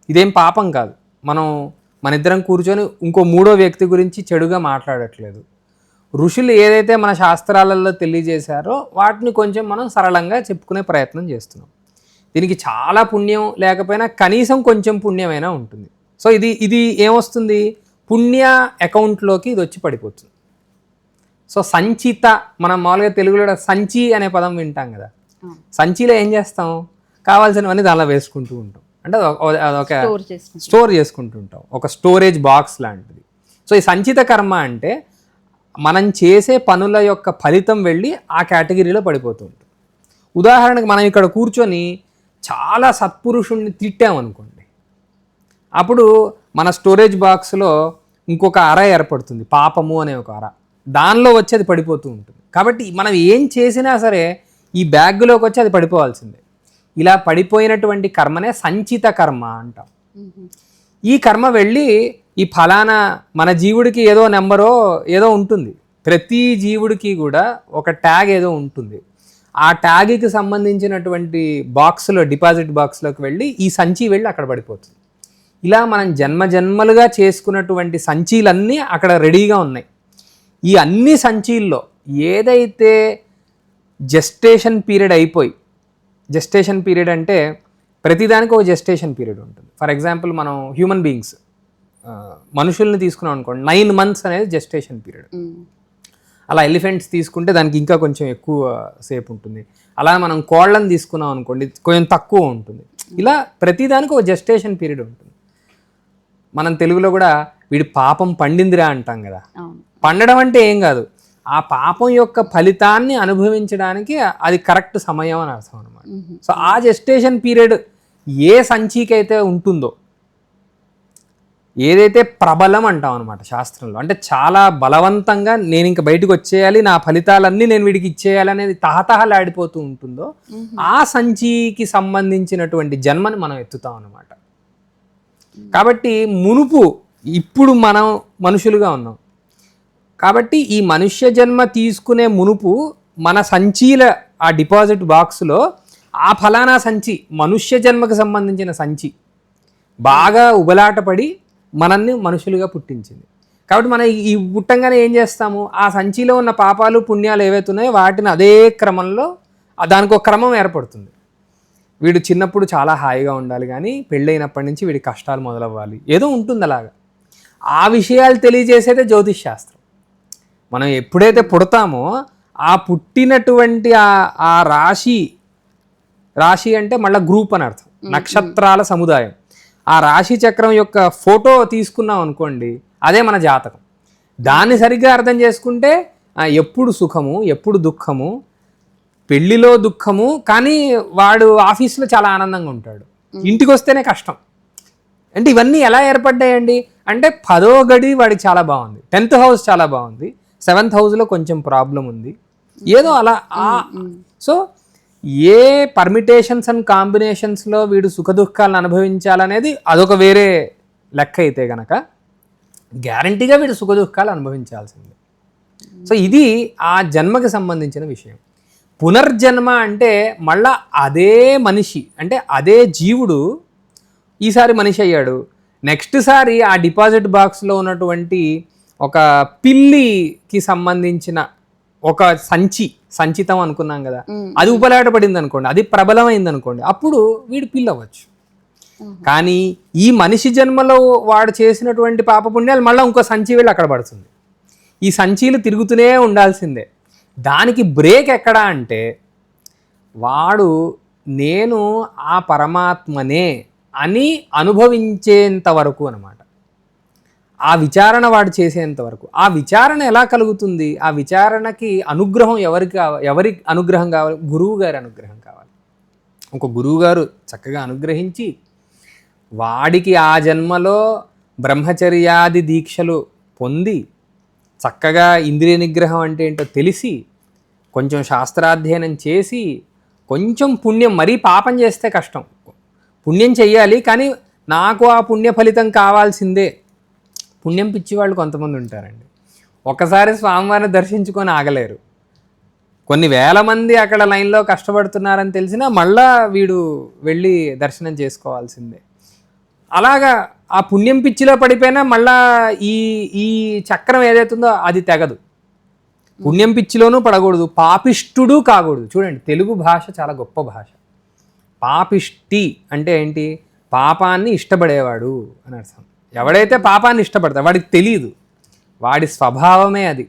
ఇదేం పాపం కాదు. మన ఇద్దరం కూర్చొని ఇంకో 3వ వ్యక్తి గురించి చెడుగా మాట్లాడట్లేదు. ఋషులు ఏదైతే మన శాస్త్రాలలో తెలియజేశారో వాటిని కొంచెం మనం సరళంగా చెప్పుకునే ప్రయత్నం చేస్తున్నాం. దీనికి చాలా పుణ్యం లేకపోయినా కనీసం కొంచెం పుణ్యమైనా ఉంటుంది. సో ఇది ఏమొస్తుంది, పుణ్య అకౌంట్లోకి ఇది వచ్చి పడిపోతుంది. సో సంచిత, మనం మామూలుగా తెలుగులో సంచి అనే పదం వింటాం కదా, సంచిలో ఏం చేస్తాం, కావాల్సినవన్నీ దానిలో వేసుకుంటూ ఉంటాం. అంటే అదొక స్టోర్ చేసుకుంటూ ఉంటాం, ఒక స్టోరేజ్ బాక్స్ లాంటిది. సో ఈ సంచిత కర్మ అంటే మనం చేసే పనుల యొక్క ఫలితం వెళ్ళి ఆ కేటగిరీలో పడిపోతూ ఉంటుంది. ఉదాహరణకు మనం ఇక్కడ కూర్చొని చాలా సత్పురుషుణ్ణి తిట్టామనుకోండి, అప్పుడు మన స్టోరేజ్ బాక్స్లో ఇంకొక అర ఏర్పడుతుంది, పాపము అనే ఒక అర, దానిలో వచ్చి అది పడిపోతూ ఉంటుంది. కాబట్టి మనం ఏం చేసినా సరే ఈ బ్యాగ్లోకి వచ్చి అది పడిపోవాల్సిందే. ఇలా పడిపోయినటువంటి కర్మనే సంచిత కర్మ అంటాం. ఈ కర్మ వెళ్ళి ఈ ఫలానా మన జీవుడికి ఏదో నెంబరో ఏదో ఉంటుంది, ప్రతి జీవుడికి కూడా ఒక ట్యాగ్ ఏదో ఉంటుంది. ఆ ట్యాగ్కి సంబంధించినటువంటి బాక్స్లో, డిపాజిట్ బాక్స్లోకి వెళ్ళి ఈ సంచి వెళ్ళి అక్కడ పడిపోతుంది. ఇలా మనం జన్మలుగా చేసుకున్నటువంటి సంచీలన్నీ అక్కడ రెడీగా ఉన్నాయి. ఈ అన్ని సంచీల్లో ఏదైతే జెస్టేషన్ పీరియడ్ అయిపోయి, జెస్టేషన్ పీరియడ్ అంటే ప్రతిదానికి ఒక జెస్టేషన్ పీరియడ్ ఉంటుంది. ఫర్ ఎగ్జాంపుల్ మనం హ్యూమన్ బీయింగ్స్ మనుషుల్ని తీసుకున్నాం అనుకోండి, 9 months అనేది జెస్టేషన్ పీరియడ్. అలా ఎలిఫెంట్స్ తీసుకుంటే దానికి ఇంకా కొంచెం ఎక్కువ సేపు ఉంటుంది. అలా మనం కోళ్ళని తీసుకున్నాం అనుకోండి, కొంచెం తక్కువ ఉంటుంది. ఇలా ప్రతిదానికి ఒక జెస్టేషన్ పీరియడ్ ఉంటుంది. మనం తెలుగులో కూడా వీడి పాపం పండిందిరా అంటాం కదా. పండడం అంటే ఏం కాదు, ఆ పాపం యొక్క ఫలితాన్ని అనుభవించడానికి అది కరెక్ట్ సమయం అని అర్థం అనమాట. సో ఆ జెస్టేషన్ పీరియడ్ ఏ సంచికి అయితే ఉంటుందో, ఏదైతే ప్రబలం అంటాం అనమాట శాస్త్రంలో, అంటే చాలా బలవంతంగా నేను ఇంక బయటకు వచ్చేయాలి, నా ఫలితాలన్నీ నేను వీడికి ఇచ్చేయాలి అనేది తహతహలాడిపోతూ ఉంటుందో, ఆ సంచికి సంబంధించినటువంటి జన్మని మనం ఎత్తుతాం అనమాట. కాబట్టి మునుపు ఇప్పుడు మనం మనుషులుగా ఉన్నాం కాబట్టి ఈ మనుష్య జన్మ తీసుకునే మునుపు మన సంచీల ఆ డిపాజిట్ బాక్స్లో ఆ ఫలానా సంచి, మనుష్య జన్మకు సంబంధించిన సంచి బాగా ఉబలాటపడి మనల్ని మనుషులుగా పుట్టించింది. కాబట్టి మనం ఈ పుట్టంగానే ఏం చేస్తాము, ఆ సంచిలో ఉన్న పాపాలు పుణ్యాలు ఏవైతే ఉన్నాయో వాటిని అదే క్రమంలో దానికి ఒక క్రమం ఏర్పడుతుంది. వీడు చిన్నప్పుడు చాలా హాయిగా ఉండాలి, కానీ పెళ్ళైనప్పటి నుంచి వీడి కష్టాలు మొదలవ్వాలి, ఏదో ఉంటుంది అలాగా. ఆ విషయాలు తెలియజేసేదే జ్యోతిష్ శాస్త్రం. మనం ఎప్పుడైతే పుడతామో ఆ పుట్టినటువంటి ఆ రాశి అంటే మళ్ళీ గ్రూప్ అని అర్థం, నక్షత్రాల సముదాయం. ఆ రాశి చక్రం యొక్క ఫోటో తీసుకున్నాం అనుకోండి, అదే మన జాతకం. దాన్ని సరిగ్గా అర్థం చేసుకుంటే ఎప్పుడు సుఖము, ఎప్పుడు దుఃఖము, పెళ్లిలో దుఃఖము, కానీ వాడు ఆఫీస్లో చాలా ఆనందంగా ఉంటాడు, ఇంటికి వస్తేనే కష్టం. అంటే ఇవన్నీ ఎలా ఏర్పడ్డాయండి అంటే 10వ గడి వాడికి చాలా బాగుంది, 10th house చాలా బాగుంది, 7th house కొంచెం ప్రాబ్లం ఉంది, ఏదో అలా. సో ఏ పర్మిటేషన్స్ అండ్ కాంబినేషన్స్లో వీడు సుఖ దుఃఖాలను అనుభవించాలనేది అదొక వేరే లెక్క అయితే గనక గ్యారంటీగా వీడు సుఖ దుఃఖాలు అనుభవించాల్సిందే. సో ఇది ఆ జన్మకి సంబంధించిన విషయం. పునర్జన్మ అంటే మళ్ళా అదే మనిషి, అంటే అదే జీవుడు ఈసారి మనిషి అయ్యాడు, నెక్స్ట్ సారి ఆ డిపాజిట్ బాక్స్లో ఉన్నటువంటి ఒక పిల్లికి సంబంధించిన ఒక సంచితం అనుకున్నాం కదా, అది ఉపలాట పడింది అనుకోండి, అది ప్రబలమైంది అనుకోండి, అప్పుడు వీడు పిల్లి అవ్వచ్చు. కానీ ఈ మనిషి జన్మలో వాడు చేసినటువంటి పాపపుణ్యాలు మళ్ళీ ఇంకో సంచి వెళ్ళి అక్కడ పడుతుంది. ఈ సంచీలు తిరుగుతూనే ఉండాల్సిందే. దానికి బ్రేక్ ఎక్కడ అంటే వాడు నేను ఆ పరమాత్మనే అని అనుభవించేంత వరకు అనమాట. ఆ విచారణ వాడు చేసేంత వరకు. ఆ విచారణ ఎలా కలుగుతుంది, ఆ విచారణకి అనుగ్రహం ఎవరి అనుగ్రహం కావాలి, గురువు గారి అనుగ్రహం కావాలి. ఒక గురువు గారు చక్కగా అనుగ్రహించి వాడికి ఆ జన్మలో బ్రహ్మచర్యాది దీక్షలు పొంది చక్కగా ఇంద్రియ నిగ్రహం అంటే ఏంటో తెలిసి కొంచెం శాస్త్రాధ్యయనం చేసి కొంచెం పుణ్యం, మరీ పాపం చేస్తే కష్టం, పుణ్యం చెయ్యాలి కానీ నాకు ఆ పుణ్య ఫలితం కావాల్సిందే. పుణ్యం పిచ్చి వాళ్ళు కొంతమంది ఉంటారండి, ఒకసారి స్వామివారిని దర్శించుకొని ఆగలేరు. కొన్ని వేల మంది అక్కడ లైన్లో కష్టపడుతున్నారని తెలిసినా మళ్ళా వీడు వెళ్ళి దర్శనం చేసుకోవాల్సిందే. అలాగా ఆ పుణ్యం పిచ్చిలో పడిపోయినా మళ్ళా ఈ చక్రం ఏదైతుందో అది తెగదు. పుణ్యం పిచ్చిలోనూ పడకూడదు, పాపిష్టుడు కాకూడదు. చూడండి, తెలుగు భాష చాలా గొప్ప భాష. పాపిష్టి అంటే ఏంటి, పాపాన్ని ఇష్టపడేవాడు అని అర్థం. ఎవడైతే పాపాన్ని ఇష్టపడతాడు వాడికి తెలియదు, వాడి స్వభావమే అది.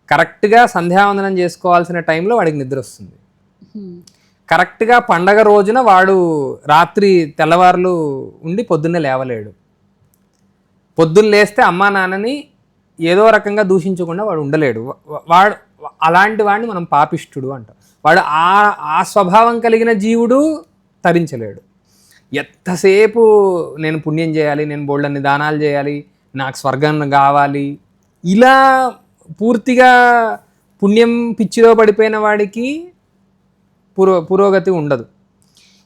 కరెక్ట్గా సంధ్యావందనం చేసుకోవాల్సిన టైంలో వాడికి నిద్ర వస్తుంది. కరెక్ట్గా పండగ రోజున వాడు రాత్రి తెల్లవారులు ఉండి పొద్దున్నే లేవలేడు. పొద్దున్న లేస్తే అమ్మా నాన్నని ఏదో రకంగా దూషించకుండా వాడు ఉండలేడు. వాడు అలాంటి వాడిని మనం పాపిష్టుడు అంటాం. వాడు ఆ స్వభావం కలిగిన జీవుడు తరించలేడు. ఎంతసేపు నేను పుణ్యం చేయాలి, నేను బోళ్ళన్ని దానాలు చేయాలి, నాకు స్వర్గం కావాలి, ఇలా పూర్తిగా పుణ్యం పిచ్చిలో పడిపోయిన వాడికి పురోగతి ఉండదు.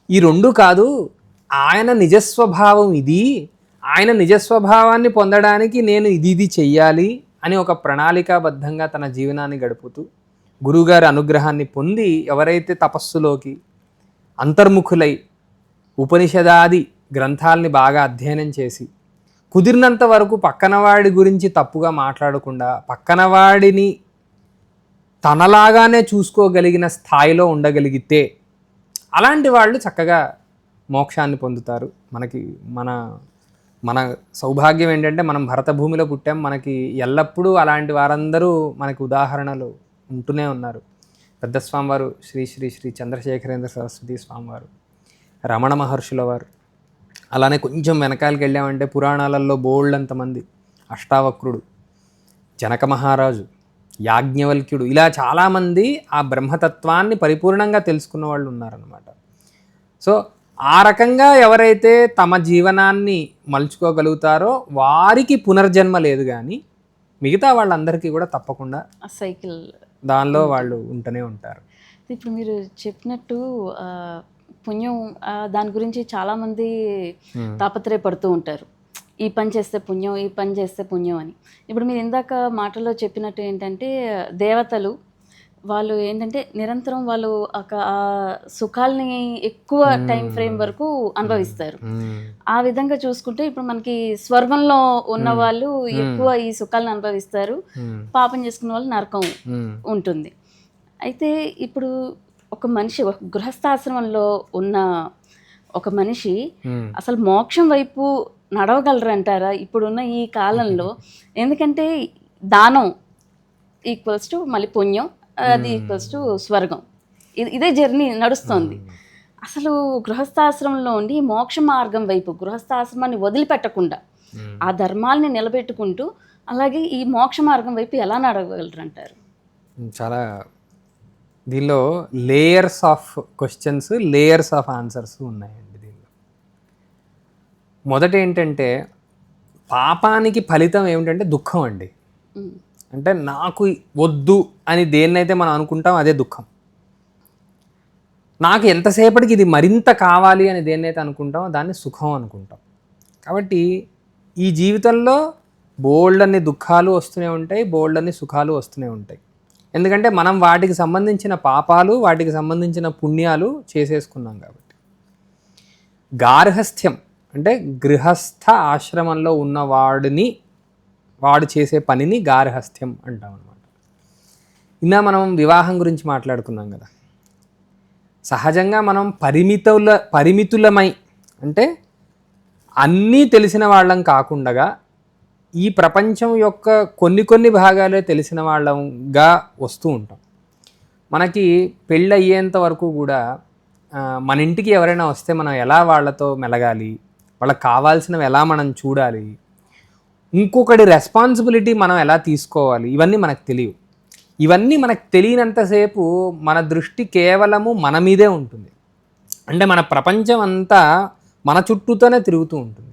ఈ రెండు కాదు, ఆయన నిజస్వభావం ఇది, ఆయన నిజస్వభావాన్ని పొందడానికి నేను ఇది చెయ్యాలి అని ఒక ప్రణాళికాబద్ధంగా తన జీవనాన్ని గడుపుతూ గురువుగారి అనుగ్రహాన్ని పొంది ఎవరైతే తపస్సులోకి అంతర్ముఖులై ఉపనిషదాది గ్రంథాలని బాగా అధ్యయనం చేసి కుదిరినంత వరకు పక్కనవాడి గురించి తప్పుగా మాట్లాడకుండా పక్కనవాడిని తనలాగానే చూసుకోగలిగిన స్థాయిలో ఉండగలిగితే అలాంటి వాళ్ళు చక్కగా మోక్షాన్ని పొందుతారు. మన మన సౌభాగ్యం ఏంటంటే మనం భరత భూమిలో పుట్టాం. మనకి ఎల్లప్పుడూ అలాంటి వారందరూ మనకి ఉదాహరణలు ఉంటూనే ఉన్నారు. పెద్ద స్వామివారు శ్రీ శ్రీ శ్రీ చంద్రశేఖరేంద్ర సరస్వతి స్వామివారు, రమణ మహర్షుల వారు, అలానే కొంచెం వెనకాలకి వెళ్ళామంటే పురాణాలలో బోల్డంతమంది, అష్టావక్రుడు, జనక మహారాజు, యాజ్ఞవల్క్యుడు, ఇలా చాలామంది ఆ బ్రహ్మతత్వాన్ని పరిపూర్ణంగా తెలుసుకున్న వాళ్ళు ఉన్నారన్నమాట. సో ఆ రకంగా ఎవరైతే తమ జీవనాన్ని మలుచుకోగలుగుతారో వారికి పునర్జన్మ లేదు, కానీ మిగతా వాళ్ళందరికీ కూడా తప్పకుండా సైకిల్ దానిలో వాళ్ళు ఉంటూనే ఉంటారు. ఇప్పుడు మీరు చెప్పినట్టు పుణ్యం దాని గురించి చాలామంది తాపత్రయపడుతూ ఉంటారు. ఈ పని చేస్తే పుణ్యం, ఈ పని చేస్తే పుణ్యం అని. ఇప్పుడు మీరు ఇందాక మాటలో చెప్పినట్టు ఏంటంటే దేవతలు వాళ్ళు ఏంటంటే నిరంతరం వాళ్ళు ఆ సుఖాల్ని ఎక్కువ టైం ఫ్రేమ్ వరకు అనుభవిస్తారు. ఆ విధంగా చూసుకుంటే ఇప్పుడు మనకి స్వర్గంలో ఉన్న వాళ్ళు ఎక్కువ ఈ సుఖాలను అనుభవిస్తారు, పాపం చేసుకున్న వాళ్ళు నరకం ఉంటుంది. అయితే ఇప్పుడు ఒక మనిషి గృహస్థాశ్రమంలో ఉన్న ఒక మనిషి అసలు మోక్షం వైపు నడవగలరంటారా ఇప్పుడున్న ఈ కాలంలో? ఎందుకంటే దానం ఈక్వల్స్ టు మళ్ళీ పుణ్యం, అది ఈక్వల్స్ టు స్వర్గం, ఇదే జర్నీ నడుస్తుంది. అసలు గృహస్థాశ్రమంలో ఉండి మోక్ష మార్గం వైపు గృహస్థాశ్రమాన్ని వదిలిపెట్టకుండా ఆ ధర్మాల్ని నిలబెట్టుకుంటూ అలాగే ఈ మోక్ష మార్గం వైపు ఎలా నడవగలరంటారు? చాలా దీనిలో layers of questions, layers of answers ఉన్నాయండి. దీనిలో మొదట ఏంటంటే పాపానికి ఫలితం ఏమిటంటే దుఃఖం అండి. అంటే నాకు వద్దు అని దేన్నైతే మనం అనుకుంటాం అదే దుఃఖం. నాకు ఎంతసేపటికి ఇది మరింత కావాలి అని దేన్నైతే అనుకుంటామో దాన్ని సుఖం అనుకుంటాం. కాబట్టి ఈ జీవితంలో బోల్డన్ని దుఃఖాలు వస్తూనే ఉంటాయి, బోల్డన్ని సుఖాలు వస్తూనే ఉంటాయి. ఎందుకంటే మనం వాటికి సంబంధించిన పాపాలు, వాటికి సంబంధించిన పుణ్యాలు చేసేసుకున్నాం కాబట్టి. గార్హస్థ్యం అంటే గృహస్థ ఆశ్రమంలో ఉన్నవాడిని వాడు చేసే పనిని గార్హస్థ్యం అంటాం అన్నమాట. ఇలా మనం వివాహం గురించి మాట్లాడుకున్నాం కదా. సహజంగా మనం పరిమితులమై అంటే అన్నీ తెలిసిన వాళ్ళం కాకుండా ఈ ప్రపంచం యొక్క కొన్ని భాగాలే తెలిసిన వాళ్ళంగా వస్తూ ఉంటాం. మనకి పెళ్ళి అయ్యేంత వరకు కూడా మన ఇంటికి ఎవరైనా వస్తే మనం ఎలా వాళ్ళతో మెలగాలి, వాళ్ళకి కావాల్సినవి ఎలా మనం చూడాలి, ఇంకొకటి రెస్పాన్సిబిలిటీ మనం ఎలా తీసుకోవాలి, ఇవన్నీ మనకు తెలియవు. ఇవన్నీ మనకు తెలియనంతసేపు మన దృష్టి కేవలము మన మీదే ఉంటుంది. అంటే మన ప్రపంచం అంతా మన చుట్టూతోనే తిరుగుతూ ఉంటుంది.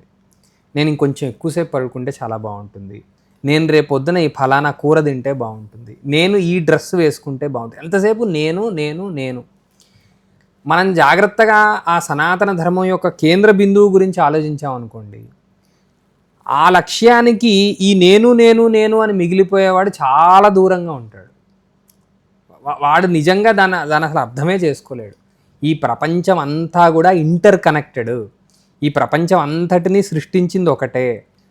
నేను ఇంకొంచెం ఎక్కువసేపు పడుకుంటే చాలా బాగుంటుంది, నేను రేపు పొద్దున ఈ ఫలానా కూర తింటే బాగుంటుంది, నేను ఈ డ్రెస్ వేసుకుంటే బాగుంటుంది, ఎంతసేపు నేను నేను నేను. మనం జాగ్రత్తగా ఆ సనాతన ధర్మం యొక్క కేంద్ర బిందువు గురించి ఆలోచించామనుకోండి, ఆ లక్ష్యానికి ఈ నేను నేను నేను అని మిగిలిపోయేవాడు చాలా దూరంగా ఉంటాడు. వాడు నిజంగా దాని అసలు అర్థమే చేసుకోలేడు. ఈ ప్రపంచం అంతా కూడా ఇంటర్ కనెక్టెడ్. ఈ ప్రపంచం అంతటినీ సృష్టించింది ఒకటే,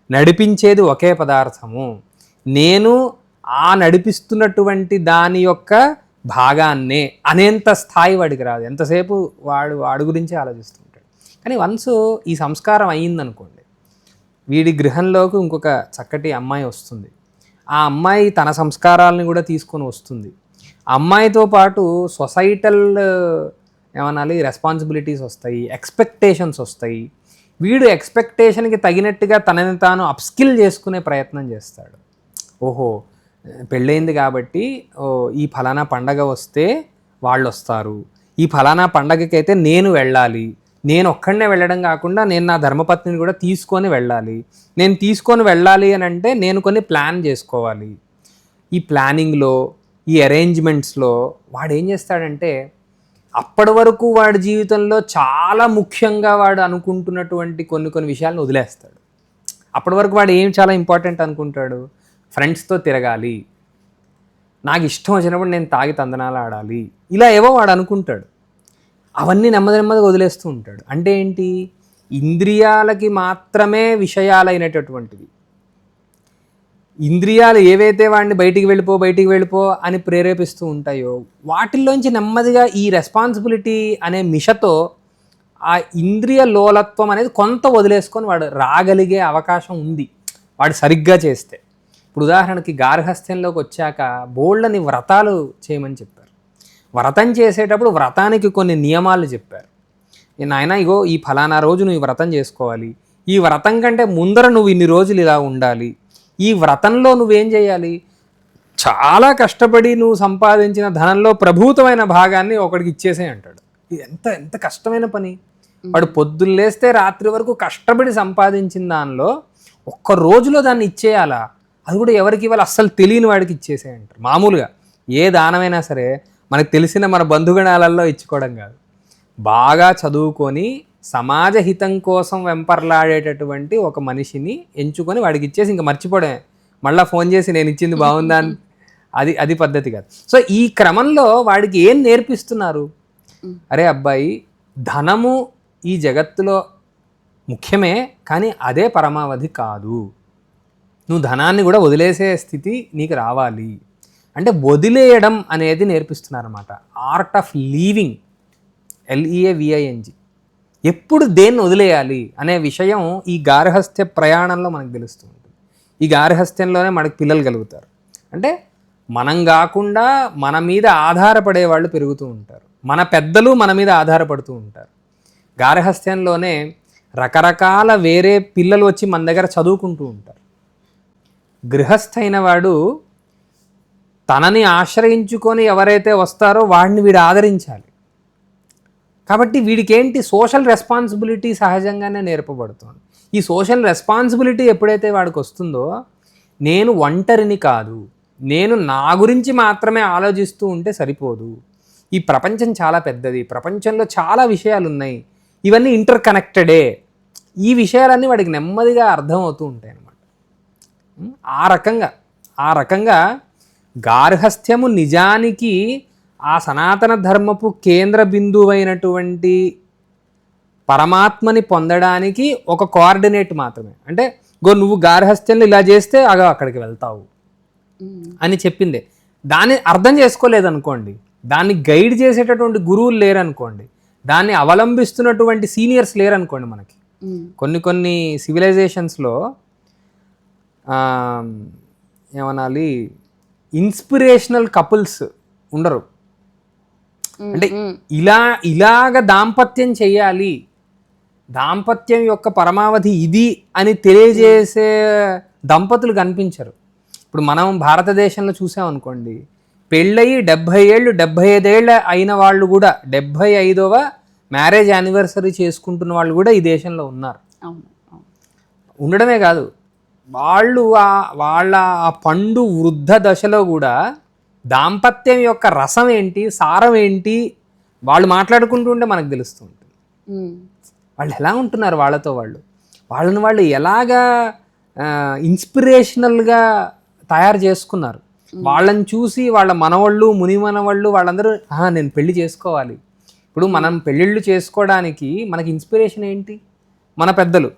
నడిపించేది ఒకే పదార్థము. నేను ఆ నడిపిస్తున్నటువంటి దాని యొక్క భాగాన్నే అనేంత స్థాయి వాడికి రాదు. ఎంతసేపు వాడి గురించి ఆలోచిస్తుంటాడు. కానీ వన్స్ ఈ సంస్కారం అయ్యిందనుకోండి, వీడి గృహంలోకి ఇంకొక చక్కటి అమ్మాయి వస్తుంది. ఆ అమ్మాయి తన సంస్కారాలను కూడా తీసుకొని వస్తుంది. అమ్మాయితో పాటు సొసైటల్ ఏమనాలి రెస్పాన్సిబిలిటీస్ వస్తాయి, ఎక్స్పెక్టేషన్స్ వస్తాయి. వీడు ఎక్స్పెక్టేషన్కి తగినట్టుగా తనని తాను అప్స్కిల్ చేసుకునే ప్రయత్నం చేస్తాడు. ఓహో పెళ్ళయింది కాబట్టి ఈ ఫలానా పండగ వస్తే వాళ్ళు వస్తారు, ఈ ఫలానా పండగకైతే నేను వెళ్ళాలి, నేను ఒక్కడనే వెళ్ళడం కాకుండా నేను నా ధర్మపత్నిని కూడా తీసుకొని వెళ్ళాలి. నేను తీసుకొని వెళ్ళాలి అని అంటే నేను కొన్ని ప్లాన్ చేసుకోవాలి. ఈ ప్లానింగ్లో, ఈ అరేంజ్మెంట్స్లో వాడు ఏం చేస్తాడంటే అప్పటి వరకు వాడి జీవితంలో చాలా ముఖ్యంగా వాడు అనుకుంటున్నటువంటి కొన్ని విషయాలను వదిలేస్తాడు. అప్పటి వరకు వాడు ఏం చాలా ఇంపార్టెంట్ అనుకుంటాడు, ఫ్రెండ్స్తో తిరగాలి, నాకు ఇష్టం వచ్చినప్పుడు నేను తాగి తందనాలు ఆడాలి, ఇలా ఏవో వాడు అనుకుంటాడు. అవన్నీ నెమ్మది నెమ్మదిగా వదిలేస్తూ ఉంటాడు. అంటే ఏంటి, ఇంద్రియాలకి మాత్రమే విషయాలైనటువంటివి, ఇంద్రియాలు ఏవైతే వాడిని బయటికి వెళ్ళిపో అని ప్రేరేపిస్తూ ఉంటాయో వాటిల్లోంచి నెమ్మదిగా ఈ రెస్పాన్సిబిలిటీ అనే మిషతో ఆ ఇంద్రియ లోలత్వం అనేది కొంత వదిలేసుకొని వాడు రాగలిగే అవకాశం ఉంది, వాడు సరిగ్గా చేస్తే. ఇప్పుడు ఉదాహరణకి గార్హస్థ్యంలోకి వచ్చాక బోళ్ళని వ్రతాలు చేయమని చెప్పారు. వ్రతం చేసేటప్పుడు వ్రతానికి కొన్ని నియమాలు చెప్పారు. నాయన ఇగో ఈ ఫలానా రోజు నువ్వు వ్రతం చేసుకోవాలి, ఈ వ్రతం కంటే ముందర నువ్వు ఇన్ని రోజులు ఇలా ఉండాలి, ఈ వ్రతంలో నువ్వేం చేయాలి, చాలా కష్టపడి నువ్వు సంపాదించిన ధనంలో ప్రభూతమైన భాగాన్ని ఒకడికి ఇచ్చేసే అంటాడు. ఇది ఎంత ఎంత కష్టమైన పని. వాడు పొద్దున్న లేస్తే రాత్రి వరకు కష్టపడి సంపాదించిన దానిలో ఒక్క రోజులో దాన్ని ఇచ్చేయాలా, అది కూడా ఎవరికి ఇవ్వాలి అస్సలు తెలియని వాడికి ఇచ్చేసే అంటారు. మామూలుగా ఏ దానమైనా సరే మనకు తెలిసిన మన బంధుగణాలలో ఇచ్చుకోవడం కాదు, బాగా చదువుకొని సమాజ హితం కోసం వెంపర్లాడేటటువంటి ఒక మనిషిని ఎంచుకొని వాడికి ఇచ్చేసి ఇంకా మర్చిపోవడమే, మళ్ళీ ఫోన్ చేసి నేను ఇచ్చింది బాగుందా అని. అది పద్ధతి కాదు. సో ఈ క్రమంలో వాడికి ఏం నేర్పిస్తున్నారు, అరే అబ్బాయి ధనము ఈ జగత్తులో ముఖ్యమే, కానీ అదే పరమావధి కాదు, నువ్వు ధనాన్ని కూడా వదిలేసే స్థితి నీకు రావాలి అంటే వదిలేయడం అనేది నేర్పిస్తున్నారన్నమాట. Art of leaving, LEAVING. ఎప్పుడు దేన్ని వదిలేయాలి అనే విషయం ఈ గార్హస్థ్య ప్రయాణంలో మనకు తెలుస్తూ ఉంటుంది. ఈ గార్హస్థ్యంలోనే మనకు పిల్లలు కలుగుతారు. అంటే మనం కాకుండా మన మీద ఆధారపడే వాళ్ళు పెరుగుతూ ఉంటారు, మన పెద్దలు మన మీద ఆధారపడుతూ ఉంటారు. గార్హస్థ్యంలోనే రకరకాల వేరే పిల్లలు వచ్చి మన దగ్గర చదువుకుంటూ ఉంటారు. గృహస్థైన వాడు తనని ఆశ్రయించుకొని ఎవరైతే వస్తారో వాడిని వీడు ఆదరించాలి. కాబట్టి వీడికి ఏంటి, సోషల్ రెస్పాన్సిబిలిటీ సహజంగానే నేర్పబడుతుంది. ఈ సోషల్ రెస్పాన్సిబిలిటీ ఎప్పుడైతే వాడికి వస్తుందో, నేను ఒంటరిని కాదు, నేను నా గురించి మాత్రమే ఆలోచిస్తూ ఉంటే సరిపోదు, ఈ ప్రపంచం చాలా పెద్దది, ప్రపంచంలో చాలా విషయాలు ఉన్నాయి, ఇవన్నీ ఇంటర్ కనెక్టెడే, ఈ విషయాలన్నీ వాడికి నెమ్మదిగా అర్థమవుతూ ఉంటాయి అన్నమాట. ఆ రకంగా గార్హస్థ్యము నిజానికి ఆ సనాతన ధర్మపు కేంద్ర బిందువైనటువంటి పరమాత్మని పొందడానికి ఒక కోఆర్డినేట్ మాత్రమే. అంటే నువ్వు గార్హస్థ్యంలో ఇలా చేస్తే అక్కడికి వెళ్తావు అని చెప్పిందే. దాన్ని అర్థం చేసుకోలేదనుకోండి, దాన్ని గైడ్ చేసేటటువంటి గురువులు లేరనుకోండి, దాన్ని అవలంబిస్తున్నటువంటి సీనియర్స్ లేరనుకోండి, మనకి కొన్ని సివిలైజేషన్స్లో ఏమనాలి, ఇన్స్పిరేషనల్ కపుల్స్ ఉండరు. అంటే ఇలాగ దాంపత్యం చెయ్యాలి, దాంపత్యం యొక్క పరమావధి ఇది అని తెలియజేసే దంపతులు కనిపించరు. ఇప్పుడు మనం భారతదేశంలో చూసామనుకోండి, పెళ్ళయి 70 ఏళ్ళు 75 ఏళ్ళు అయిన వాళ్ళు కూడా 75వ మ్యారేజ్ యానివర్సరీ చేసుకుంటున్న వాళ్ళు కూడా ఈ దేశంలో ఉన్నారు. ఉండడమే కాదు, వాళ్ళ ఆ పండు వృద్ధ దశలో కూడా దాంపత్యం యొక్క రసం ఏంటి, సారం ఏంటి వాళ్ళు మాట్లాడుకుంటూ ఉంటే మనకు తెలుస్తూ ఉంటుంది. వాళ్ళు ఎలా ఉంటున్నారు, వాళ్ళని వాళ్ళు ఎలాగా ఇన్స్పిరేషనల్గా తయారు చేసుకున్నారు. వాళ్ళని చూసి వాళ్ళ మనవాళ్ళు ముని మనవాళ్ళు వాళ్ళందరూ నేను పెళ్లి చేసుకోవాలి. ఇప్పుడు మనం పెళ్ళిళ్ళు చేసుకోవడానికి మనకి ఇన్స్పిరేషన్ ఏంటి, మన పెద్దలు.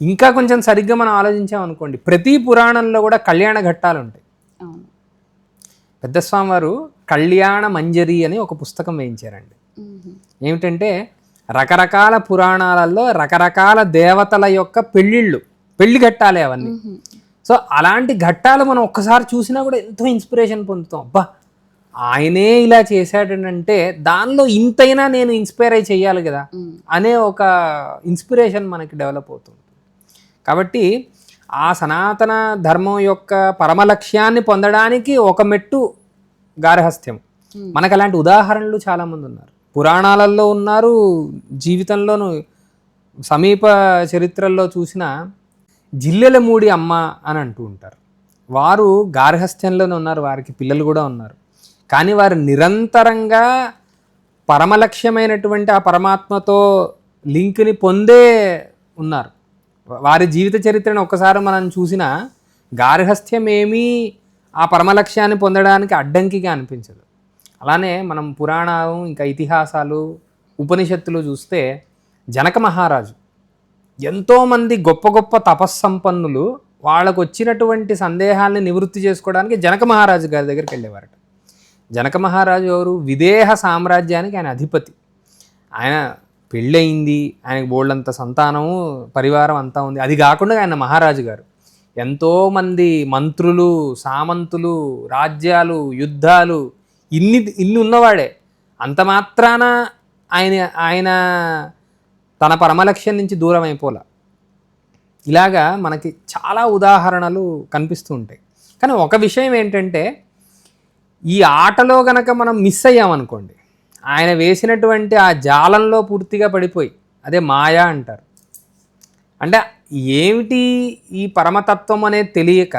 ఇంకా కొంచెం సరిగ్గా మనం ఆలోచించామనుకోండి, ప్రతి పురాణంలో కూడా కళ్యాణ ఘట్టాలు ఉంటాయి. పెద్దస్వామి వారు కళ్యాణ మంజరి అని ఒక పుస్తకం వేయించారండి. ఏమిటంటే రకరకాల పురాణాలలో రకరకాల దేవతల యొక్క పెళ్లి ఘట్టాలే అవన్నీ. సో అలాంటి ఘట్టాలు మనం ఒక్కసారి చూసినా కూడా ఎంతో ఇన్స్పిరేషన్ పొందుతాం. అబ్బా ఆయనే ఇలా చేశాడనంటే దానిలో ఇంతైనా నేను ఇన్స్పైర్ అయి చెయ్యాలి కదా అనే ఒక ఇన్స్పిరేషన్ మనకి డెవలప్ అవుతుంది. కాబట్టి ఆ సనాతన ధర్మం యొక్క పరమ లక్ష్యాన్ని పొందడానికి ఒక మెట్టు గార్హస్థ్యం. మనకు అలాంటి ఉదాహరణలు చాలామంది ఉన్నారు, పురాణాలలో ఉన్నారు, జీవితంలోనూ సమీప చరిత్రల్లో చూసిన జిల్లెలమూడి అమ్మ అని అంటూ ఉంటారు. వారు గార్హస్థ్యంలోనే ఉన్నారు, వారికి పిల్లలు కూడా ఉన్నారు. కానీ వారు నిరంతరంగా పరమలక్ష్యమైనటువంటి ఆ పరమాత్మతో లింక్ని పొందే ఉన్నారు. వారి జీవిత చరిత్రను ఒక్కసారి మనం చూసినా గార్హస్థ్యం ఏమీ ఆ పరమలక్ష్యాన్ని పొందడానికి అడ్డంకిగా అనిపించదు. అలానే మనం పురాణం ఇంకా ఇతిహాసాలు ఉపనిషత్తులు చూస్తే జనక మహారాజు ఎంతోమంది గొప్ప గొప్ప తపస్సంపన్నులు వాళ్ళకు వచ్చినటువంటి సందేహాల్ని నివృత్తి చేసుకోవడానికి జనక మహారాజు గారి దగ్గరికి వెళ్ళేవారట. జనక మహారాజు ఎవరు? విదేహ సామ్రాజ్యానికి ఆయన అధిపతి. ఆయన పెళ్ళయింది, ఆయనకు బోళ్ళంత సంతానము పరివారం అంతా ఉంది. అది కాకుండా ఆయన మహారాజు గారు ఎంతోమంది మంత్రులు, సామంతులు, రాజ్యాలు, యుద్ధాలు ఇన్ని ఉన్నవాడే. అంత మాత్రాన ఆయన ఆయన తన పరమలక్ష్యం నుంచి దూరం అయిపోలే. ఇలాగా మనకి చాలా ఉదాహరణలు కనిపిస్తూ ఉంటాయి. కానీ ఒక విషయం ఏంటంటే, ఈ ఆటలో గనక మనం మిస్ అయ్యామనుకోండి, ఆయన వేసినటువంటి ఆ జాలంలో పూర్తిగా పడిపోయి, అదే మాయా అంటారు. అంటే ఏమిటి ఈ పరమతత్వం అనేది తెలియక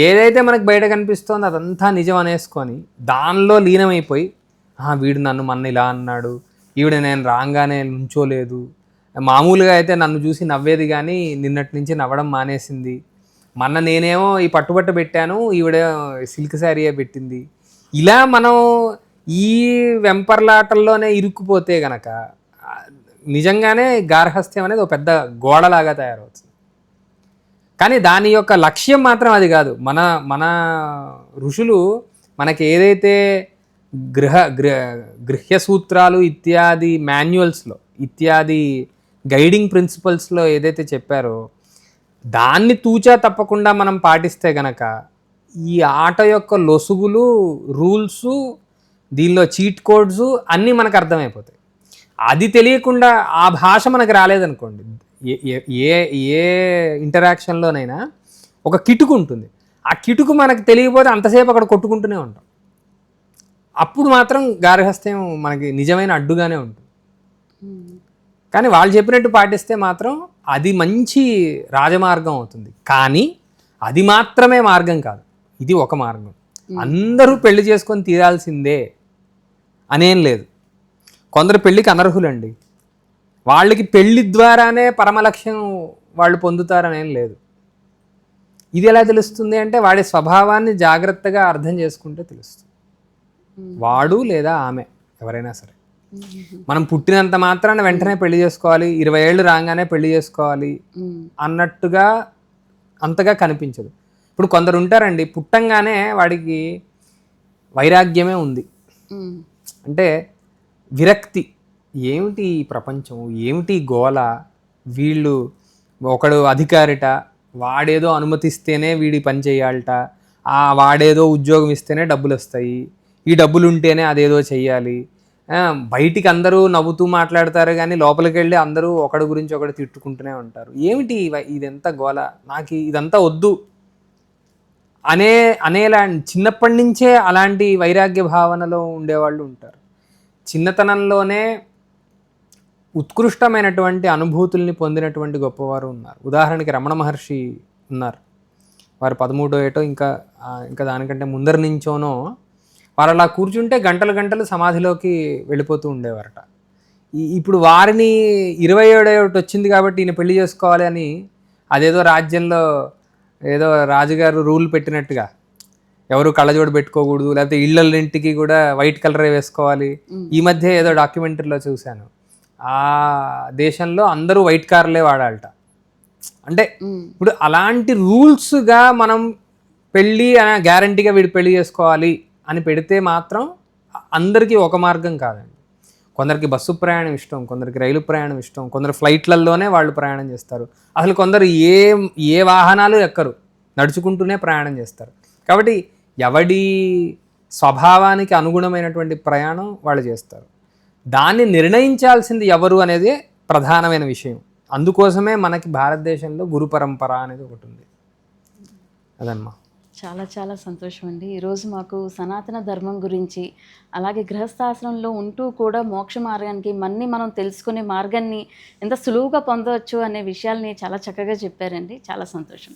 ఏదైతే మనకు బయట కనిపిస్తుందో అదంతా నిజం అనేసుకొని దానిలో లీనమైపోయి, వీడు నన్ను మొన్న ఇలా అన్నాడు, ఈవిడ నేను రాగానే నుంచోలేదు, మామూలుగా అయితే నన్ను చూసి నవ్వేది కానీ నిన్నటి నుంచి నవ్వడం మానేసింది, మొన్న నేనేమో ఈ పట్టుబట్ట పెట్టాను, ఈవిడ సిల్క్ శారీయే పెట్టింది, ఇలా మనం ఈ వెంపర్లాటల్లోనే ఇరుక్కుపోతే గనక నిజంగానే గార్హస్థ్యం అనేది ఒక పెద్ద గోడలాగా తయారవుతుంది. కానీ దాని యొక్క లక్ష్యం మాత్రం అది కాదు. మన మన ఋషులు మనకి ఏదైతే గృహ్య సూత్రాలు ఇత్యాది మాన్యువల్స్లో, ఇత్యాది గైడింగ్ ప్రిన్సిపల్స్లో ఏదైతే చెప్పారో దాన్ని తూచా తప్పకుండా మనం పాటిస్తే గనక ఈ ఆట యొక్క లొసుగులు, రూల్సు, దీనిలో చీట్ కోడ్స్ అన్నీ మనకు అర్థమైపోతాయి. అది తెలియకుండా ఆ భాష మనకు రాలేదనుకోండి, ఏ ఏ ఇంటరాక్షన్లోనైనా ఒక కిటుకు ఉంటుంది. ఆ కిటుకు మనకు తెలియకపోతే అంతసేపు అక్కడ కొట్టుకుంటూనే ఉంటాం. అప్పుడు మాత్రం గార్హస్థ్యం మనకి నిజమైన అడ్డుగానే ఉంటుంది. కానీ వాళ్ళు చెప్పినట్టు పాటిస్తే మాత్రం అది మంచి రాజమార్గం అవుతుంది. కానీ అది మాత్రమే మార్గం కాదు, ఇది ఒక మార్గం. అందరూ పెళ్లి చేసుకొని తీరాల్సిందే అనేం లేదు. కొందరు పెళ్ళికి అనర్హులండి, వాళ్ళకి పెళ్లి ద్వారానే పరమలక్ష్యం వాళ్ళు పొందుతారనేం లేదు. ఇది ఎలా తెలుస్తుంది అంటే వాడి స్వభావాన్ని జాగ్రత్తగా అర్థం చేసుకుంటే తెలుస్తుంది. వాడు లేదా ఆమె ఎవరైనా సరే, మనం పుట్టినంత మాత్రాన వెంటనే పెళ్లి చేసుకోవాలి, 20 ఏళ్ళు రాగానే పెళ్లి చేసుకోవాలి అన్నట్టుగా అంతగా కనిపించదు. ఇప్పుడు కొందరు ఉంటారండి, పుట్టంగానే వాడికి వైరాగ్యమే ఉంది, అంటే విరక్తి, ఏమిటి ఈ ప్రపంచం, ఏమిటి గోల, వీళ్ళు ఒకడు అధికారిట, వాడేదో అనుమతిస్తేనే వీడి పని చేయాలట, వాడేదో ఉద్యోగం ఇస్తేనే డబ్బులు వస్తాయి, ఈ డబ్బులు ఉంటేనే అదేదో చెయ్యాలి, బయటికి అందరూ నవ్వుతూ మాట్లాడతారు కానీ లోపలికి వెళ్ళి అందరూ ఒకడి గురించి ఒకటి తిట్టుకుంటూనే ఉంటారు. ఏమిటి ఇదంతా గోల, నాకు ఇదంతా వద్దు అనేలా చిన్నప్పటి నుంచే అలాంటి వైరాగ్య భావనలో ఉండేవాళ్ళు ఉంటారు. చిన్నతనంలోనే ఉత్కృష్టమైనటువంటి అనుభూతుల్ని పొందినటువంటి గొప్పవారు ఉన్నారు. ఉదాహరణకి రమణ మహర్షి ఉన్నారు. వారు 13వ ఏటో ఇంకా దానికంటే ముందర నుంచోనో వారు అలా కూర్చుంటే గంటలు గంటలు సమాధిలోకి వెళ్ళిపోతూ ఉండేవారట. ఇప్పుడు వారిని 27వ ఏట వచ్చింది కాబట్టి ఈయన పెళ్లి చేసుకోవాలి అని అదేదో రాజ్యంలో ఏదో రాజుగారు రూల్ పెట్టినట్టుగా ఎవరు కళ్ళజోడు పెట్టుకోకూడదు, లేకపోతే ఇళ్ళింటికి కూడా వైట్ కలరే వేసుకోవాలి. ఈ మధ్య ఏదో డాక్యుమెంటరీలో చూశాను, ఆ దేశంలో అందరూ వైట్ కార్లే వాడాలట. అంటే ఇప్పుడు అలాంటి రూల్స్గా మనం పెళ్ళి గ్యారంటీగా వీడు పెళ్లి చేసుకోవాలి అని పెడితే మాత్రం అందరికీ ఒక మార్గం కాదండి. కొందరికి బస్సు ప్రయాణం ఇష్టం, కొందరికి రైలు ప్రయాణం ఇష్టం, కొందరు ఫ్లైట్లలోనే వాళ్ళు ప్రయాణం చేస్తారు, అసలు కొందరు ఏ వాహనాలు ఎక్కరు, నడుచుకుంటూనే ప్రయాణం చేస్తారు. కాబట్టి ఎవడి స్వభావానికి అనుగుణమైనటువంటి ప్రయాణం వాళ్ళు చేస్తారు. దాన్ని నిర్ణయించాల్సింది ఎవరు అనేది ప్రధానమైన విషయం. అందుకోసమే మనకి భారతదేశంలో గురు పరంపర అనేది ఒకటి ఉంది. అదమ్మా. చాలా చాలా సంతోషం అండి. ఈరోజు మాకు సనాతన ధర్మం గురించి, అలాగే గృహస్థాశ్రమంలో ఉంటూ కూడా మోక్ష మార్గానికి మనం తెలుసుకునే మార్గాన్ని ఎంత సులువుగా పొందవచ్చు అనే విషయాల్ని చాలా చక్కగా చెప్పారండి. చాలా సంతోషం.